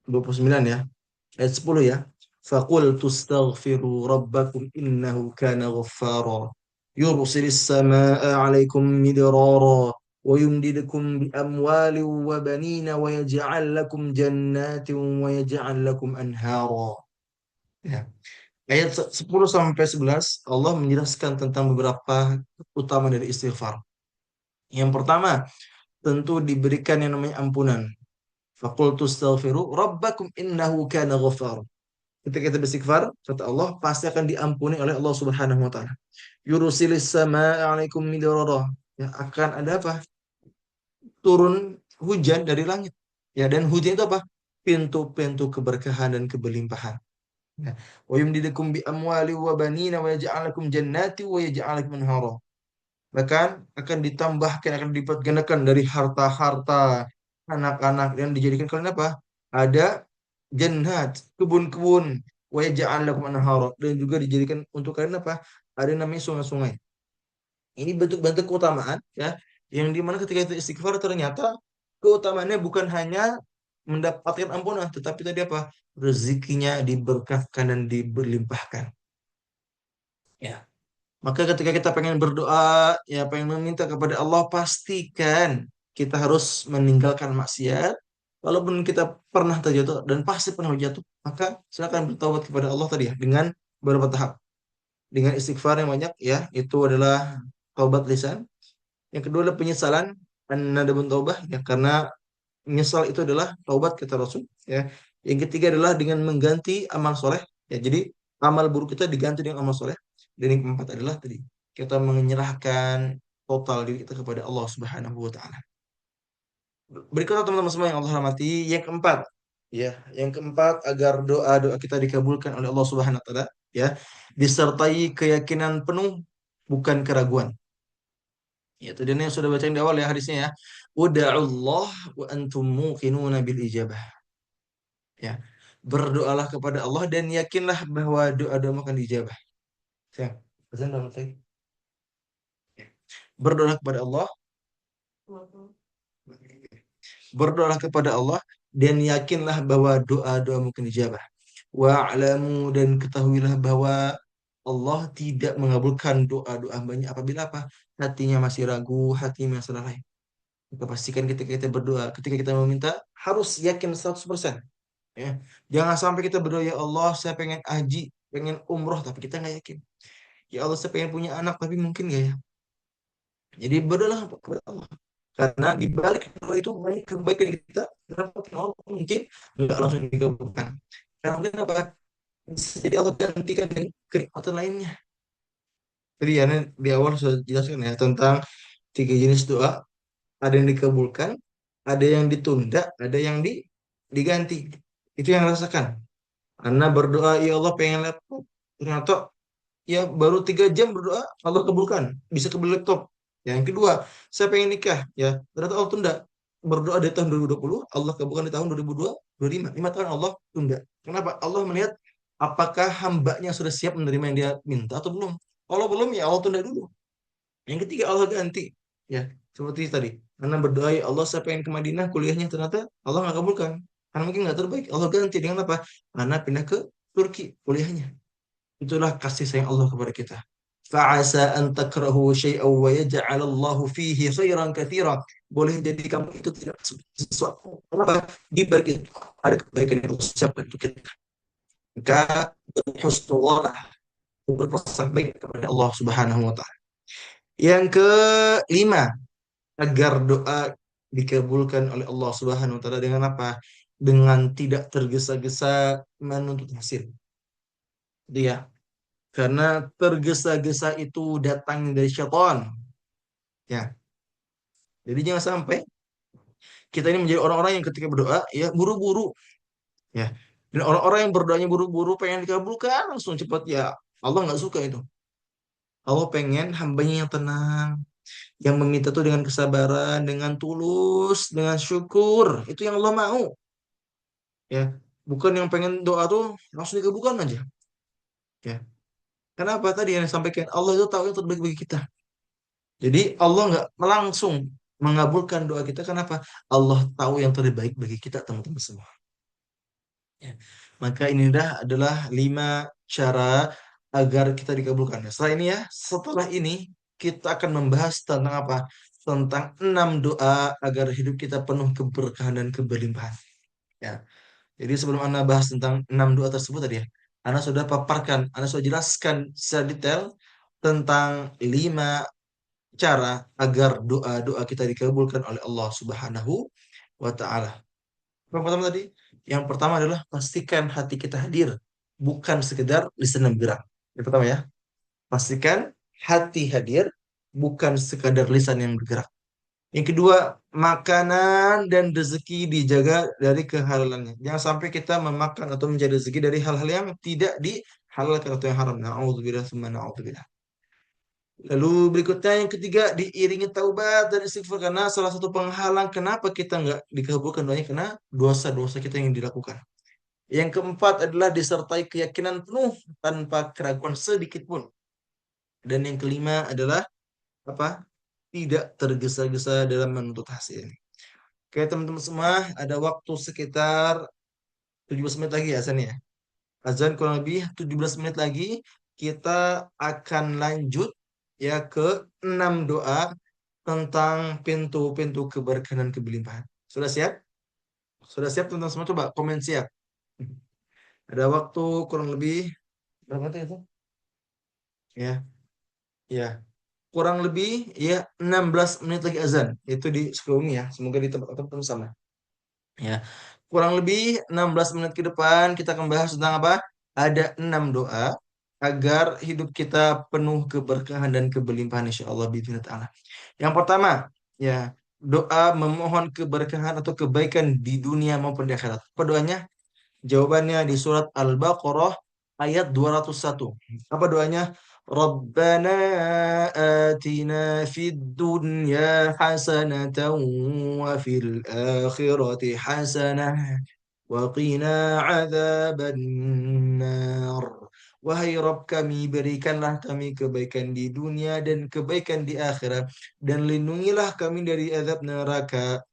29 ya. Ayat 10 ya. Faqul tustaghfiru rabbakum innahu kana ghaffara. Yursilis samaa'a 'alaikum midrara wa yumdidukum bi amwalin wa banina wa yaj'al lakum jannatin wa yaj'al lakum anhara. Ya. Ayat 10 sampai 11 Allah menjelaskan tentang beberapa utama dari istighfar. Yang pertama, tentu diberikan yang namanya ampunan. Faqultu astaghfiru rabbakum innahu kana ghaffar. Ketika kita beristighfar, kata Allah, pasti akan diampuni oleh Allah Subhanahu wa taala. Yursilis samaa'a 'alaikum midrara. Ya, akan ada apa? Turun hujan dari langit. Ya, dan hujan itu apa? Pintu-pintu keberkahan dan kebelimpahan. Ya. Wa yumdidukum bi amwali wa banina wa yaj'al lakum jannati wa yaj'al lakum anhara. Bahkan akan ditambahkan, akan dilipat gandakan dari harta-harta anak-anak dan dijadikan kalian apa? Ada jannat, kebun-kebun, wa yaj'al lakum anhara dan juga dijadikan untuk kalian apa? Ada namanya sungai-sungai. Ini bentuk-bentuk keutamaan ya, yang dimana ketika itu istighfar ternyata keutamaannya bukan hanya mendapatkan ampunan, tetapi tadi apa? Rezekinya diberkahkan dan diberlimpahkan. Ya. Maka ketika kita pengen berdoa, ya pengen meminta kepada Allah, pastikan kita harus meninggalkan maksiat. Walaupun kita pernah terjatuh dan pasti pernah terjatuh, maka silakan bertaubat kepada Allah tadi ya dengan beberapa tahap. Dengan istighfar yang banyak ya, itu adalah taubat lisan. Yang kedua adalah penyesalan, an-nadamun taubah ya, karena menyesal itu adalah taubat kata Rasul ya. Yang ketiga adalah dengan mengganti amal soleh ya. Jadi amal buruk kita diganti dengan amal soleh. Dan yang keempat adalah tadi kita menyerahkan total diri kita kepada Allah Subhanahu wa taala. Berikutnya teman-teman semua yang Allah hormati, yang keempat ya, yang keempat agar doa-doa kita dikabulkan oleh Allah Subhanahu wa taala ya, disertai keyakinan penuh bukan keraguan. Ya, tadi yang sudah bacain di awal ya hadisnya ya. Uda'ullah wa antum muqinuna bil ijabah. Ya. Berdoalah kepada Allah dan yakinlah bahwa doa-doamu akan dijabah. Ya. Azan dalam tadi. Ya. Berdoalah kepada Allah, berdoalah kepada Allah dan yakinlah bahwa doa-doamu akan dijabah. Wa'lamu dan ketahuilah bahwa Allah tidak mengabulkan doa-doa banyak apabila apa? Hatinya masih ragu, hatinya masih lalai. Maka pastikan ketika kita berdoa, ketika kita meminta, harus yakin 100%. Ya. Jangan sampai kita berdoa, ya Allah, saya pengen haji, pengen umroh, tapi kita nggak yakin. Ya Allah, saya pengen punya anak, tapi mungkin nggak ya. Jadi berdoalah kepada Allah. Karena di balik doa itu banyak kebaikan kita, kenapa Allah mungkin nggak langsung dikabulkan. Karena mungkin apa? Bisa jadi Allah gantikan dengan kenikmatan lainnya. Jadi ya, di awal sudah jelaskan ya tentang tiga jenis doa. Ada yang dikabulkan, ada yang ditunda, ada yang diganti. Itu yang rasakan. Karena berdoa, ya Allah pengen laptop. Ternyata ya baru 3 jam berdoa, Allah kabulkan. Bisa kebeli laptop. Yang kedua, saya pengen nikah. Ya, ternyata Allah tunda. Berdoa di tahun 2020, Allah kabulkan di tahun 2025. 5 tahun Allah tunda. Kenapa? Allah melihat apakah hambanya sudah siap menerima yang dia minta atau belum. Kalau belum, ya Allah tunda dulu. Yang ketiga Allah ganti. Ya, seperti tadi. Karena berdoa, ya Allah saya pengen ke Madinah kuliahnya, ternyata Allah nggak kabulkan. Karena mungkin nggak terbaik. Allah ganti dengan apa? Karena pindah ke Turki kuliahnya. Itulah kasih sayang Allah kepada kita. Fa'asa an takrahu syai'aw wa yaj'al Allahu fihi khairan katsira. Boleh jadi kamu itu tidak suka sesuatu. Kenapa? Di balik itu ada kebaikan yang Allah siapkan untuk kita. Maka berhusnudzon, berprasangka baik kepada Allah Subhanahu wa taala. Yang kelima, agar doa dikabulkan oleh Allah Subhanahu wa taala dengan apa? Dengan tidak tergesa-gesa menuntut hasil. Dia karena tergesa-gesa itu datang dari syaitan. Ya. Jadi jangan sampai kita ini menjadi orang-orang yang ketika berdoa ya buru-buru ya. Dan orang-orang yang berdoanya buru-buru pengen dikabulkan langsung cepat ya. Allah nggak suka itu. Allah pengen hambanya yang tenang, yang meminta tuh dengan kesabaran, dengan tulus, dengan syukur. Itu yang Allah mau. Ya, bukan yang pengen doa tuh langsung dikabulkan aja. Ya, kenapa tadi yang disampaikan Allah itu tahu yang terbaik bagi kita. Jadi Allah nggak langsung mengabulkan doa kita. Kenapa? Allah tahu yang terbaik bagi kita teman-teman semua. Ya. Maka ini adalah 5 cara agar kita dikabulkan. Setelah ini ya, setelah ini kita akan membahas tentang apa? Tentang 6 doa agar hidup kita penuh keberkahan dan keberlimpahan. Ya. Jadi sebelum Anda bahas tentang 6 doa tersebut tadi ya, Anda sudah paparkan, Anda sudah jelaskan secara detail tentang 5 cara agar doa-doa kita dikabulkan oleh Allah Subhanahu wa taala. Yang pertama tadi, yang pertama adalah pastikan hati kita hadir, bukan sekedar lisan dan bergerak. Yang pertama ya, pastikan hati hadir, bukan sekadar lisan yang bergerak. Yang kedua, makanan dan rezeki dijaga dari kehalalannya. Jangan sampai kita memakan atau mencari rezeki dari hal-hal yang tidak dihalalkan atau yang haram. Na'udzubillah, summa na'udzubillah. Lalu berikutnya yang ketiga, diiringi taubat dan istighfar. Karena salah satu penghalang kenapa kita nggak dikabulkan doanya, karena dosa-dosa kita yang dilakukan. Yang keempat adalah disertai keyakinan penuh tanpa keraguan sedikit pun. Dan yang kelima adalah apa? Tidak tergesa-gesa dalam menuntut hasil. Oke, teman-teman semua, ada waktu sekitar 17 menit lagi ya, Azan ya. Azan kurang lebih 17 menit lagi. Kita akan lanjut ya ke 6 doa tentang pintu-pintu keberkahan dan kelimpahan. Sudah siap? Sudah siap teman-teman semua? Coba komen siap. Ada waktu kurang lebih berapa menit itu? Ya, ya. Kurang lebih ya 16 menit lagi azan. Itu di sebelumnya ya. Semoga di tempat teman-teman sama. Ya, kurang lebih 16 menit ke depan kita akan bahas tentang apa? Ada 6 doa agar hidup kita penuh keberkahan dan kebelimpahan insya Allah bismillah ta'ala. Yang pertama, ya, doa memohon keberkahan atau kebaikan di dunia maupun di akhirat. Apa doanya? Jawabannya di surat Al-Baqarah ayat 201. Apa doanya? Rabbana atina fid dunya hasanatan wa fil akhirati hasanah wa qina adzabannar. Wahai Rabb kami, berikanlah kami kebaikan di dunia dan kebaikan di akhirat, dan lindungilah kami dari azab neraka.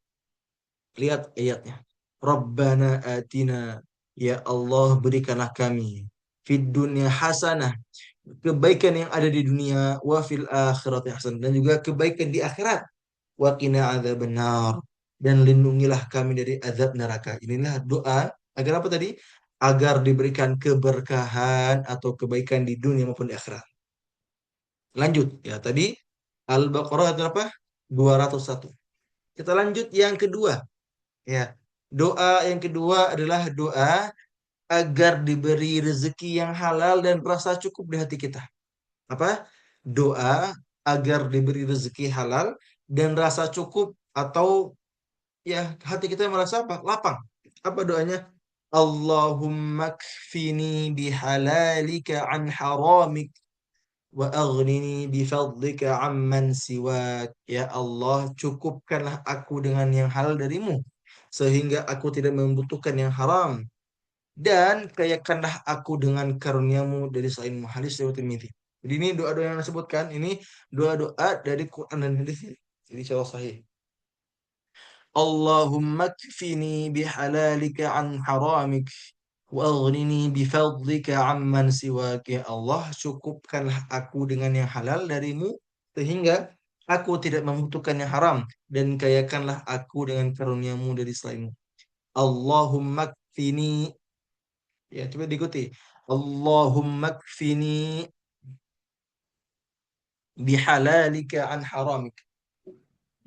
Lihat ayatnya. Rabbana atina. Ya Allah, berikanlah kami. Fid dunya hasanah. Kebaikan yang ada di dunia. Wa fil akhirat hasanah. Dan juga kebaikan di akhirat. Wa qina adzabannar. Dan lindungilah kami dari azab neraka. Inilah doa. Agar apa tadi? Agar diberikan keberkahan atau kebaikan di dunia maupun di akhirat. Lanjut. Ya, tadi Al-Baqarah itu apa? 201. Kita lanjut yang kedua. Ya, doa yang kedua adalah doa agar diberi rezeki yang halal dan rasa cukup di hati kita. Apa? Doa agar diberi rezeki halal dan rasa cukup atau ya hati kita merasa apa? Lapang. Apa doanya? Allahumma kfini bihalalika an haramik wa aghnini bifadlika amman siwak. Ya Allah, cukupkanlah aku dengan yang halal darimu sehingga aku tidak membutuhkan yang haram, dan kayakanlah aku dengan karuniamu dari selainmu. Hadis riwayat Tirmidzi. Jadi ini doa-doa yang disebutkan ini doa-doa dari Quran dan hadis. Jadi insyaallah sahih. Allahumma kfini bihalalika an haramik wa aghnini bifadlika amman siwak. Ya Allah, cukupkanlah aku dengan yang halal darimu sehingga aku tidak membutuhkan yang haram, dan kayakanlah aku dengan karuniamu dari selainmu. Allahumma kfini, ya coba diikuti. Allahumma kfini bihalalika an haramik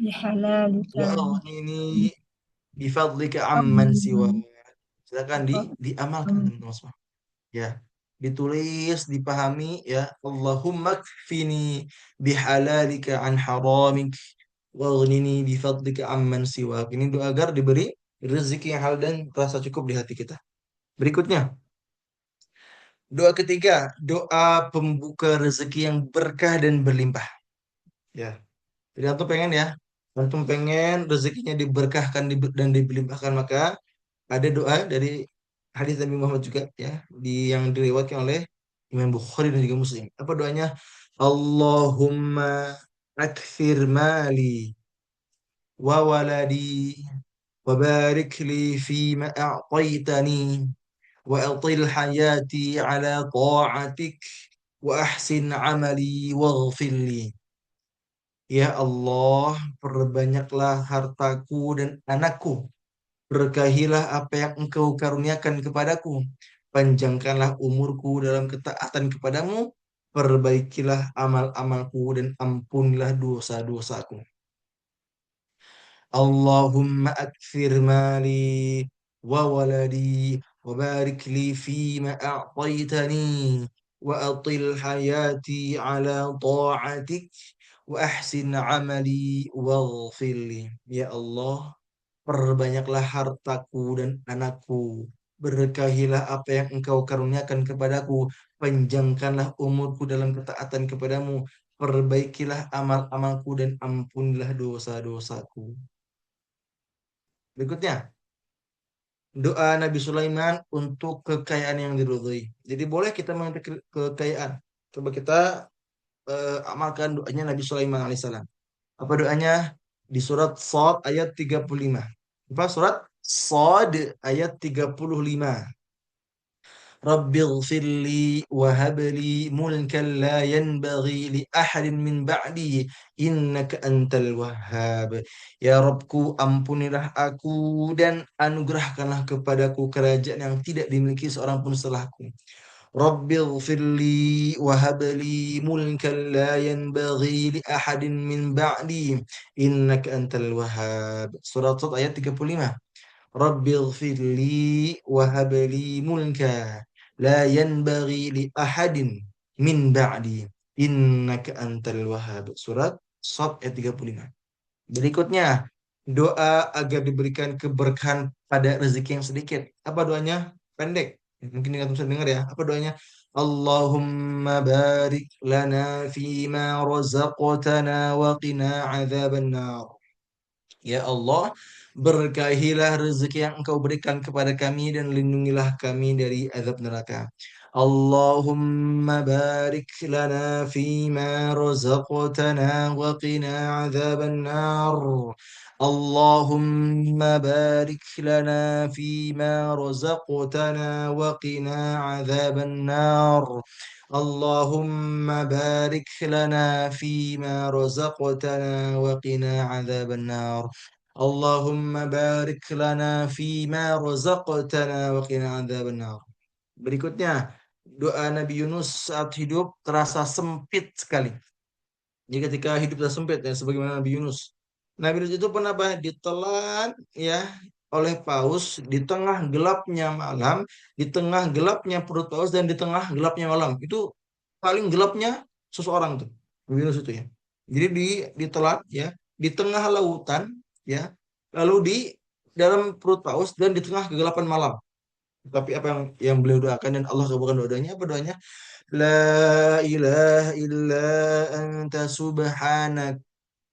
بحلالك wa عن aghnini bifadlika amman siwak. Silakan diamalkan حرام. teman-teman semua. Ya, ditulis, dipahami ya. Allahumma kfini bihalalika an haramik waghnini bifadlika amman siwak. Ini doa agar diberi rezeki yang halal dan rasa cukup di hati kita. Berikutnya, doa ketiga, doa pembuka rezeki yang berkah dan berlimpah. Ya, jadi antum pengen ya, antum pengen rezekinya diberkahkan dan dilimpahkan, maka ada doa dari hadis Nabi Muhammad juga ya, yang diriwayatkan oleh Imam Bukhari dan juga Muslim. Apa doanya? Allahumma akthir mali wa waladi wa barik li fima a'taytani wa atil hayati ala ta'atik wa ahsin amali waghfir li. Ya Allah, perbanyaklah hartaku dan anakku. Berkahilah apa yang Engkau karuniakan kepadaku. Panjangkanlah umurku dalam ketaatan kepadamu. Perbaikilah amal-amalku dan ampunilah dosa-dosaku. Allahumma akfir mali wa waladi wa barik li fima a'taytani wa atil hayati ala ta'atik wa ahsin amali waghfirli. Ya Allah, perbanyaklah hartaku dan anakku. Berkahilah apa yang engkau karuniakan kepadaku. Panjangkanlah umurku dalam ketaatan kepadamu. Perbaikilah amal-amalku dan ampunilah dosa-dosaku. Berikutnya, doa Nabi Sulaiman untuk kekayaan yang diridhoi. Jadi boleh kita meminta kekayaan. Coba kita amalkan doanya Nabi Sulaiman alaihissalam. Apa doanya? Di surat Shad ayat 35. Apa surat Shad ayat 35. Rabbighfirli wa habli mulkan la yanbaghi li ahadin min ba'di innaka antal wahhab. Ya Rabbku, ampunilah aku dan anugerahkanlah kepadaku kerajaan yang tidak dimiliki seorang pun setelahku. Rabbighfirli wa habli mulkan la yanbaghi li ahadin min ba'di innaka antal wahhab. Surat Shad ayat 35. Rabbighfirli wa habli mulka la yanbaghi li ahadin min ba'di innaka antal wahhab. Surat Shad ayat 35. Berikutnya, doa agar diberikan keberkahan pada rezeki yang sedikit. Apa doanya? Pendek. Mungkin nggak bisa dengar ya. Apa doanya? Allahumma barik lana fima razaqtana wa qina adzabannar. Ya Allah, berkahilah rezeki yang Engkau berikan kepada kami dan lindungilah kami dari azab neraka. Allahumma barik lana fima razaqtana wa qina azaban nar. Allahumma barik lana fima razaqtana wa qina azaban nar. Allahumma barik lana fima razaqtana wa qina azaban nar. Allahumma barik lana fima razaqtana wa qina adzabannar. Berikutnya, doa Nabi Yunus saat hidup terasa sempit sekali. Jadi ketika hidup terasa sempit ya sebagaimana Nabi Yunus. Nabi Yunus itu pernah apa? Ditelan ya oleh paus di tengah gelapnya malam, di tengah gelapnya perut paus dan di tengah gelapnya malam. Itu paling gelapnya seseorang tuh. Nabi Yunus itu ya. Jadi ditelan ya di tengah lautan ya, lalu di dalam perut paus dan di tengah kegelapan malam. Tapi apa yang beliau doakan dan Allah kabulkan doanya, apa doanya? La ilaha illa anta subhanak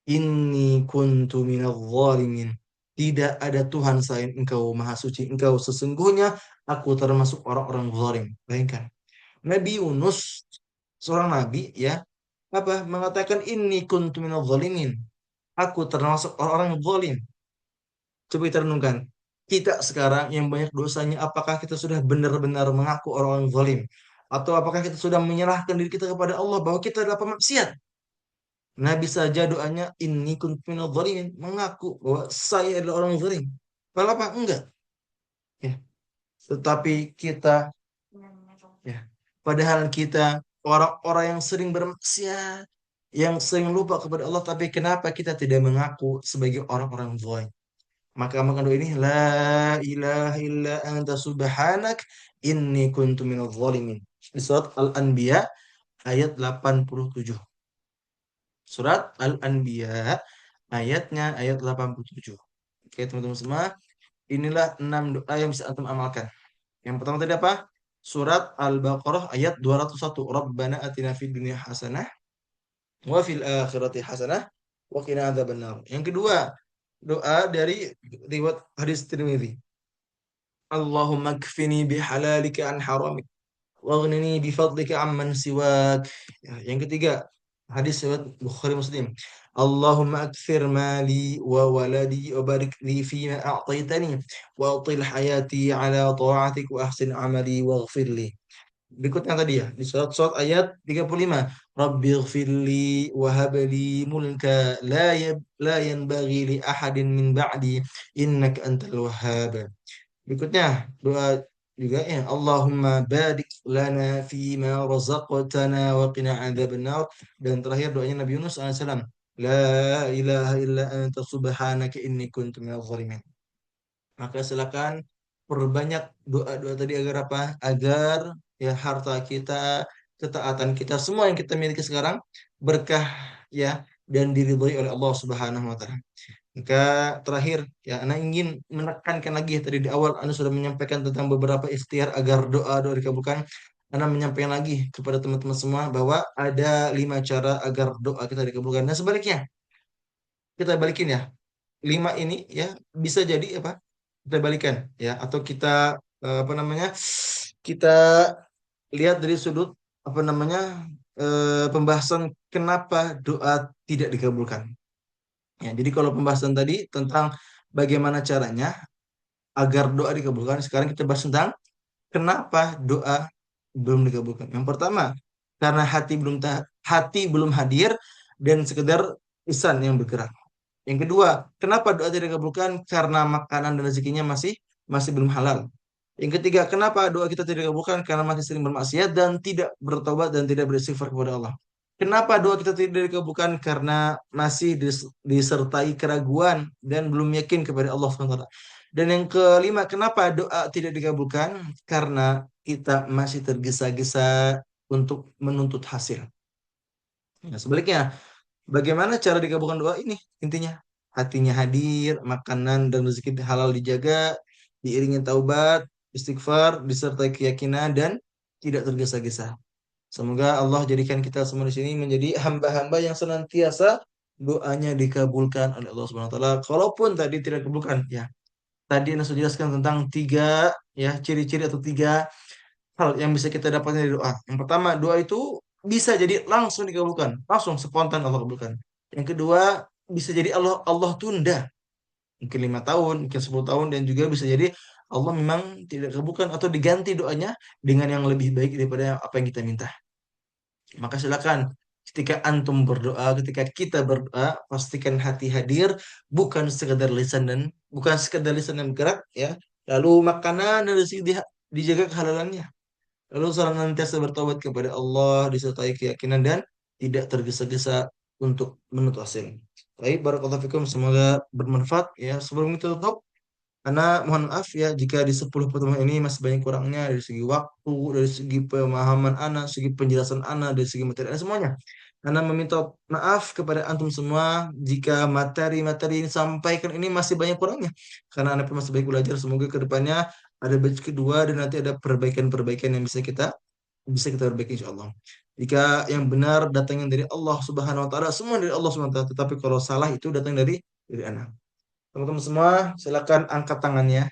inni kuntu minadh zalimin. Tidak ada Tuhan selain Engkau Maha Suci. Engkau sesungguhnya aku termasuk orang-orang zalim. Bayangkan. Nabi Yunus seorang nabi ya, apa mengatakan inni kuntu minadh zalimin. Aku termasuk orang-orang zalim. Coba kita renungkan. Kita sekarang yang banyak dosanya, apakah kita sudah benar-benar mengaku orang-orang zalim? Atau apakah kita sudah menyerahkan diri kita kepada Allah bahwa kita adalah pemaksiat? Nabi saja doanya inni kuntu minadh dhalimin, mengaku bahwa saya adalah orang zalim. Padahal apa? Enggak. Ya. Tetapi kita ya, padahal kita orang-orang yang sering bermaksiat, yang sering lupa kepada Allah, tapi kenapa kita tidak mengaku sebagai orang-orang zalim? Maka makan doa ini la ilaha illa anta subhanak inni kuntu minadh dhalimin. Di surat Al-Anbiya ayat 87. Surat Al-Anbiya ayatnya ayat 87. Oke, teman-teman semua, inilah 6 doa yang bisa antum amalkan. Yang pertama tadi apa? Surat Al-Baqarah ayat 201. Rabbana atina fid dunya hasanah wa fil akhirati hasanah wa qina adzabannar. Yang kedua, doa dari riwayat hadis Tirmidzi. Allahumma kfini bihalalika an haramik waghnini bifadlika amman siwak. Ya, yang ketiga, hadis riwayat Bukhari Muslim. Allahumma akthir mali wa waladi wa barik li fima a'taitani wa atil hayati ala ta'atik wa ahsin amali waghfir li. Berikutnya tadi ya, di surat Shad ayat 35. Rabbighfirli wa habli mulka la yanbaghi li ahadin min ba'di innaka antal wahhab. Berikutnya doa juga ya Allahumma barik lana fima razaqtana wa qina adzabannar. Dan terakhir doanya Nabi Yunus alaihissalam, la ilaha illa anta subhanaka inni kuntu minadh zalimin. Maka silakan perbanyak doa-doa tadi agar apa? Agar ya harta kita, ketaatan kita, semua yang kita miliki sekarang berkah ya. dan diridhoi oleh Allah Subhanahu wa taala. Maka terakhir ya Ana ingin menekankan lagi ya, tadi di awal Ana sudah menyampaikan tentang beberapa ikhtiar agar doa-doa dikabulkan. Ana menyampaikan lagi kepada teman-teman semua bahwa ada 5 cara agar doa kita dikabulkan. Dan sebaliknya, kita balikin ya. 5 ini ya bisa jadi apa? Kita balikan ya atau kita apa namanya? Kita lihat dari sudut apa namanya? Pembahasan kenapa doa tidak dikabulkan. Ya, jadi kalau pembahasan tadi tentang bagaimana caranya agar doa dikabulkan, sekarang kita bahas tentang kenapa doa belum dikabulkan. Yang pertama, karena hati belum hadir dan sekedar lisan yang bergerak. Yang kedua, kenapa doa tidak dikabulkan? Karena makanan dan rezekinya masih masih belum halal. Yang ketiga, kenapa doa kita tidak dikabulkan? Karena masih sering bermaksiat dan tidak bertobat dan tidak beristighfar kepada Allah. Kenapa doa kita tidak dikabulkan? Karena masih disertai keraguan dan belum yakin kepada Allah SWT. Dan yang kelima, kenapa doa tidak dikabulkan? Karena kita masih tergesa-gesa untuk menuntut hasil. Nah, sebaliknya, bagaimana cara dikabulkan doa ini? Intinya, hatinya hadir, makanan dan rezeki halal dijaga, diiringi taubat, istighfar, disertai keyakinan dan tidak tergesa-gesa. Semoga Allah jadikan kita semua di sini menjadi hamba-hamba yang senantiasa doanya dikabulkan oleh Allah Subhanahu wa taala. Kalaupun tadi tidak dikabulkan, ya. Tadi Anda sudah jelaskan tentang 3 ya ciri-ciri atau 3 hal yang bisa kita dapatkan dari doa. Yang pertama, doa itu bisa jadi langsung dikabulkan, langsung spontan Allah kabulkan. Yang kedua, bisa jadi Allah Allah tunda, mungkin 5 tahun, mungkin 10 tahun, dan juga bisa jadi Allah memang tidak kabulkan atau diganti doanya dengan yang lebih baik daripada apa yang kita minta. Maka silakan ketika antum berdoa, ketika kita berdoa, pastikan hati hadir, bukan sekedar lisan dan bukan sekedar lisan yang bergerak ya. Lalu makanan dan rezeki dijaga kehalalannya. Lalu senantiasa bertobat kepada Allah disertai keyakinan dan tidak tergesa-gesa untuk menuntut hasil. Baik, barakallahu fikum, semoga bermanfaat ya. Sebelum kita tutup, karena mohon maaf ya jika di 10 pertemuan ini masih banyak kurangnya dari segi waktu, dari segi pemahaman anak, segi penjelasan anak, dari segi materi anak semuanya. Karena meminta maaf kepada antum semua jika materi-materi ini sampaikan ini masih banyak kurangnya. Karena anak pun masih banyak belajar. Semoga ke depannya ada batch kedua dan nanti ada perbaikan-perbaikan yang bisa kita perbaiki insya Allah. Jika yang benar datangnya dari Allah Subhanahu wa taala, semua dari Allah Subhanahu wa taala. Tetapi kalau salah itu datang dari anak. Teman-teman semua, silakan angkat tangannya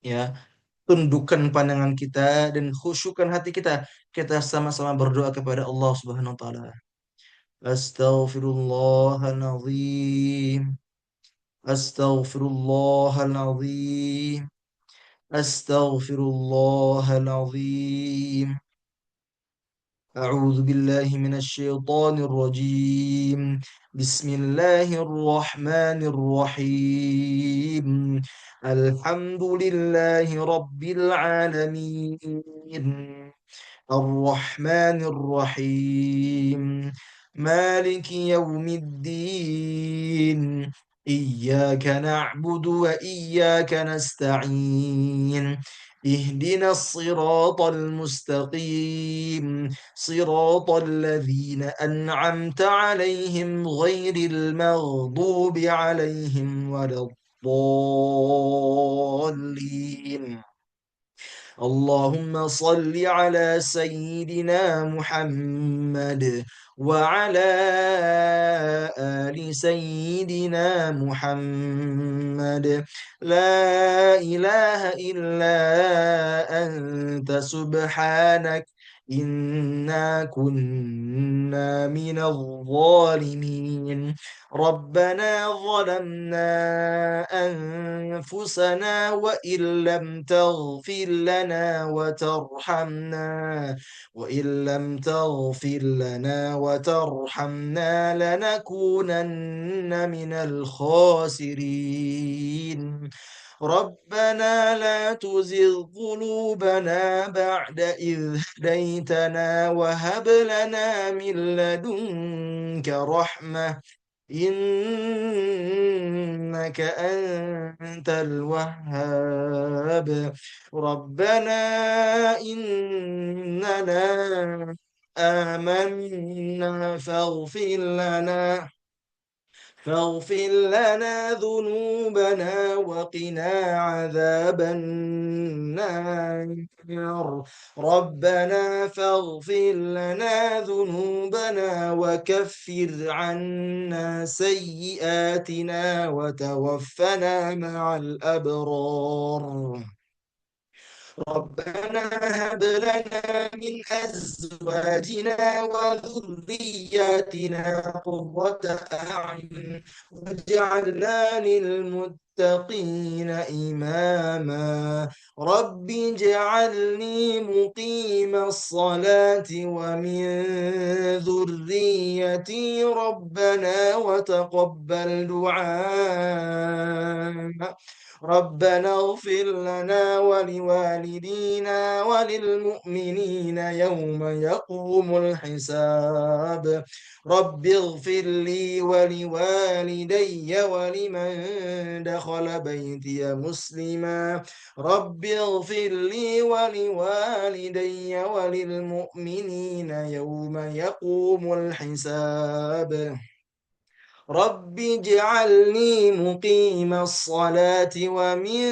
ya. Tundukkan pandangan kita dan khusyukkan hati kita. Kita sama-sama berdoa kepada Allah Subhanahu wa taala. Astaghfirullahaladzim. Astaghfirullahaladzim. Astaghfirullahaladzim. أعوذ بالله من الشيطان الرجيم. بسم الله الرحمن الرحيم. الحمد لله رب العالمين. الرحمن الرحيم. مالك يوم الدين. إياك نعبد وإياك نستعين. اهدنا الصراط المستقيم. صراط الذين أنعمت عليهم غير المغضوب عليهم ولا الضالين. اللهم صل على سيدنا محمد وعلى آل سيدنا محمد. لا إله إلا أنت سبحانك إنا كنا من الظالمين. ربنا ظلمنا أنفسنا وإن لم تغفر لنا وترحمنا لنكونن من الخاسرين. ربنا لا تزغ قلوبنا بعد إذ هديتنا وهب لنا من لدنك رحمة إنك أنت الوهاب. ربنا إننا آمنا فاغفر لنا ذنوبنا وقنا عذاب النار. ربنا فاغفر لنا ذنوبنا وكفر عنا سيئاتنا وتوفنا مع الأبرار. ربنا هب لنا من أزواجنا وذرياتنا قرة أعين واجعلنا للمتقين إماما. رب اجعلني مقيم الصلاة ومن ذريتي ربنا وتقبل دعاء. ربنا اغفر لنا ولوالدينا وللمؤمنين يوم يقوم الحساب. رب اغفر لي ولوالدي ولمن دخل بيتي مسلما. رب اغفر لي ولوالدي وللمؤمنين يوم يقوم الحساب. رب اجعلني مقيم الصلاة ومن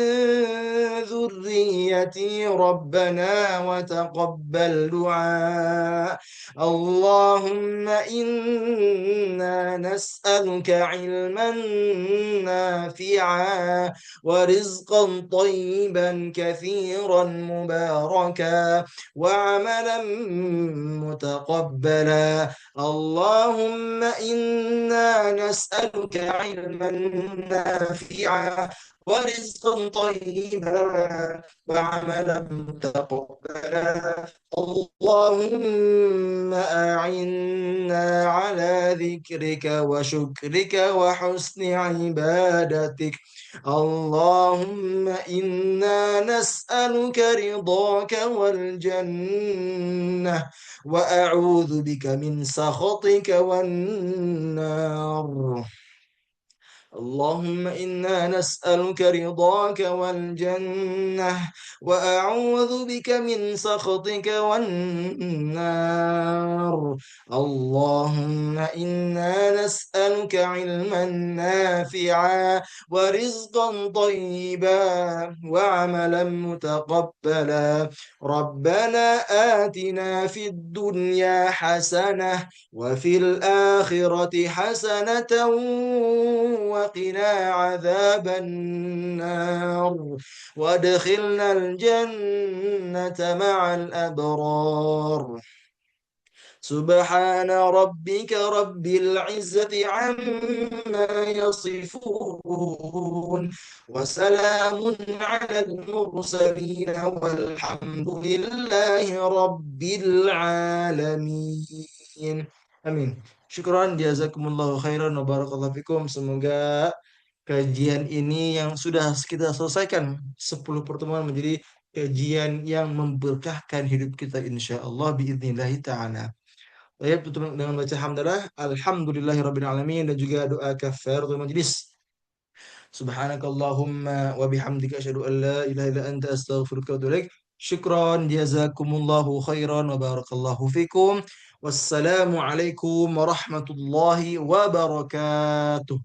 ذريتي ربنا وتقبل دعاء. اللهم إنا نسألك علما نافعا ورزقا طيبا كثيرا مباركا وعملا متقبلا. اللهم إنا نسألك علما نافعا ورزقا طيبا وعملا متقبلا. اللهم أعنا على ذكرك وشكرك وحسن عبادتك. اللهم إنا نسألك رضاك والجنة وأعوذ بك من سخطك والنار. اللهم إنا نسألك رضاك والجنة وأعوذ بك من سخطك والنار. اللهم إنا نسألك علما نافعا ورزقا طيبا وعملا متقبلا. ربنا آتنا في الدنيا حسنة وفي الآخرة حسنة وقنا عذاب النار وادخلنا الجنة مع الأبرار. سبحان ربك رب العزة عما يصفون وسلام على المرسلين والحمد لله رب العالمين. Amin. Syukran, jazakumullahu khairan wa barakallahu fikum. Semoga kajian ini yang sudah kita selesaikan 10 pertemuan menjadi kajian yang memberkahkan hidup kita insya Allah biidnillahi ta'ala. Baik, tutup dengan baca hamdalah, alhamdulillahirabbil alamin dan juga doa kafaratul majlis. Subhanakallahumma wa bihamdika asyhadu an la ilaha illa anta astaghfiruka wa atubu ilaik. Syukran jazakumullahu khairan wa barakallahu fikum. Wassalamu alaikum warahmatullahi wabarakatuh.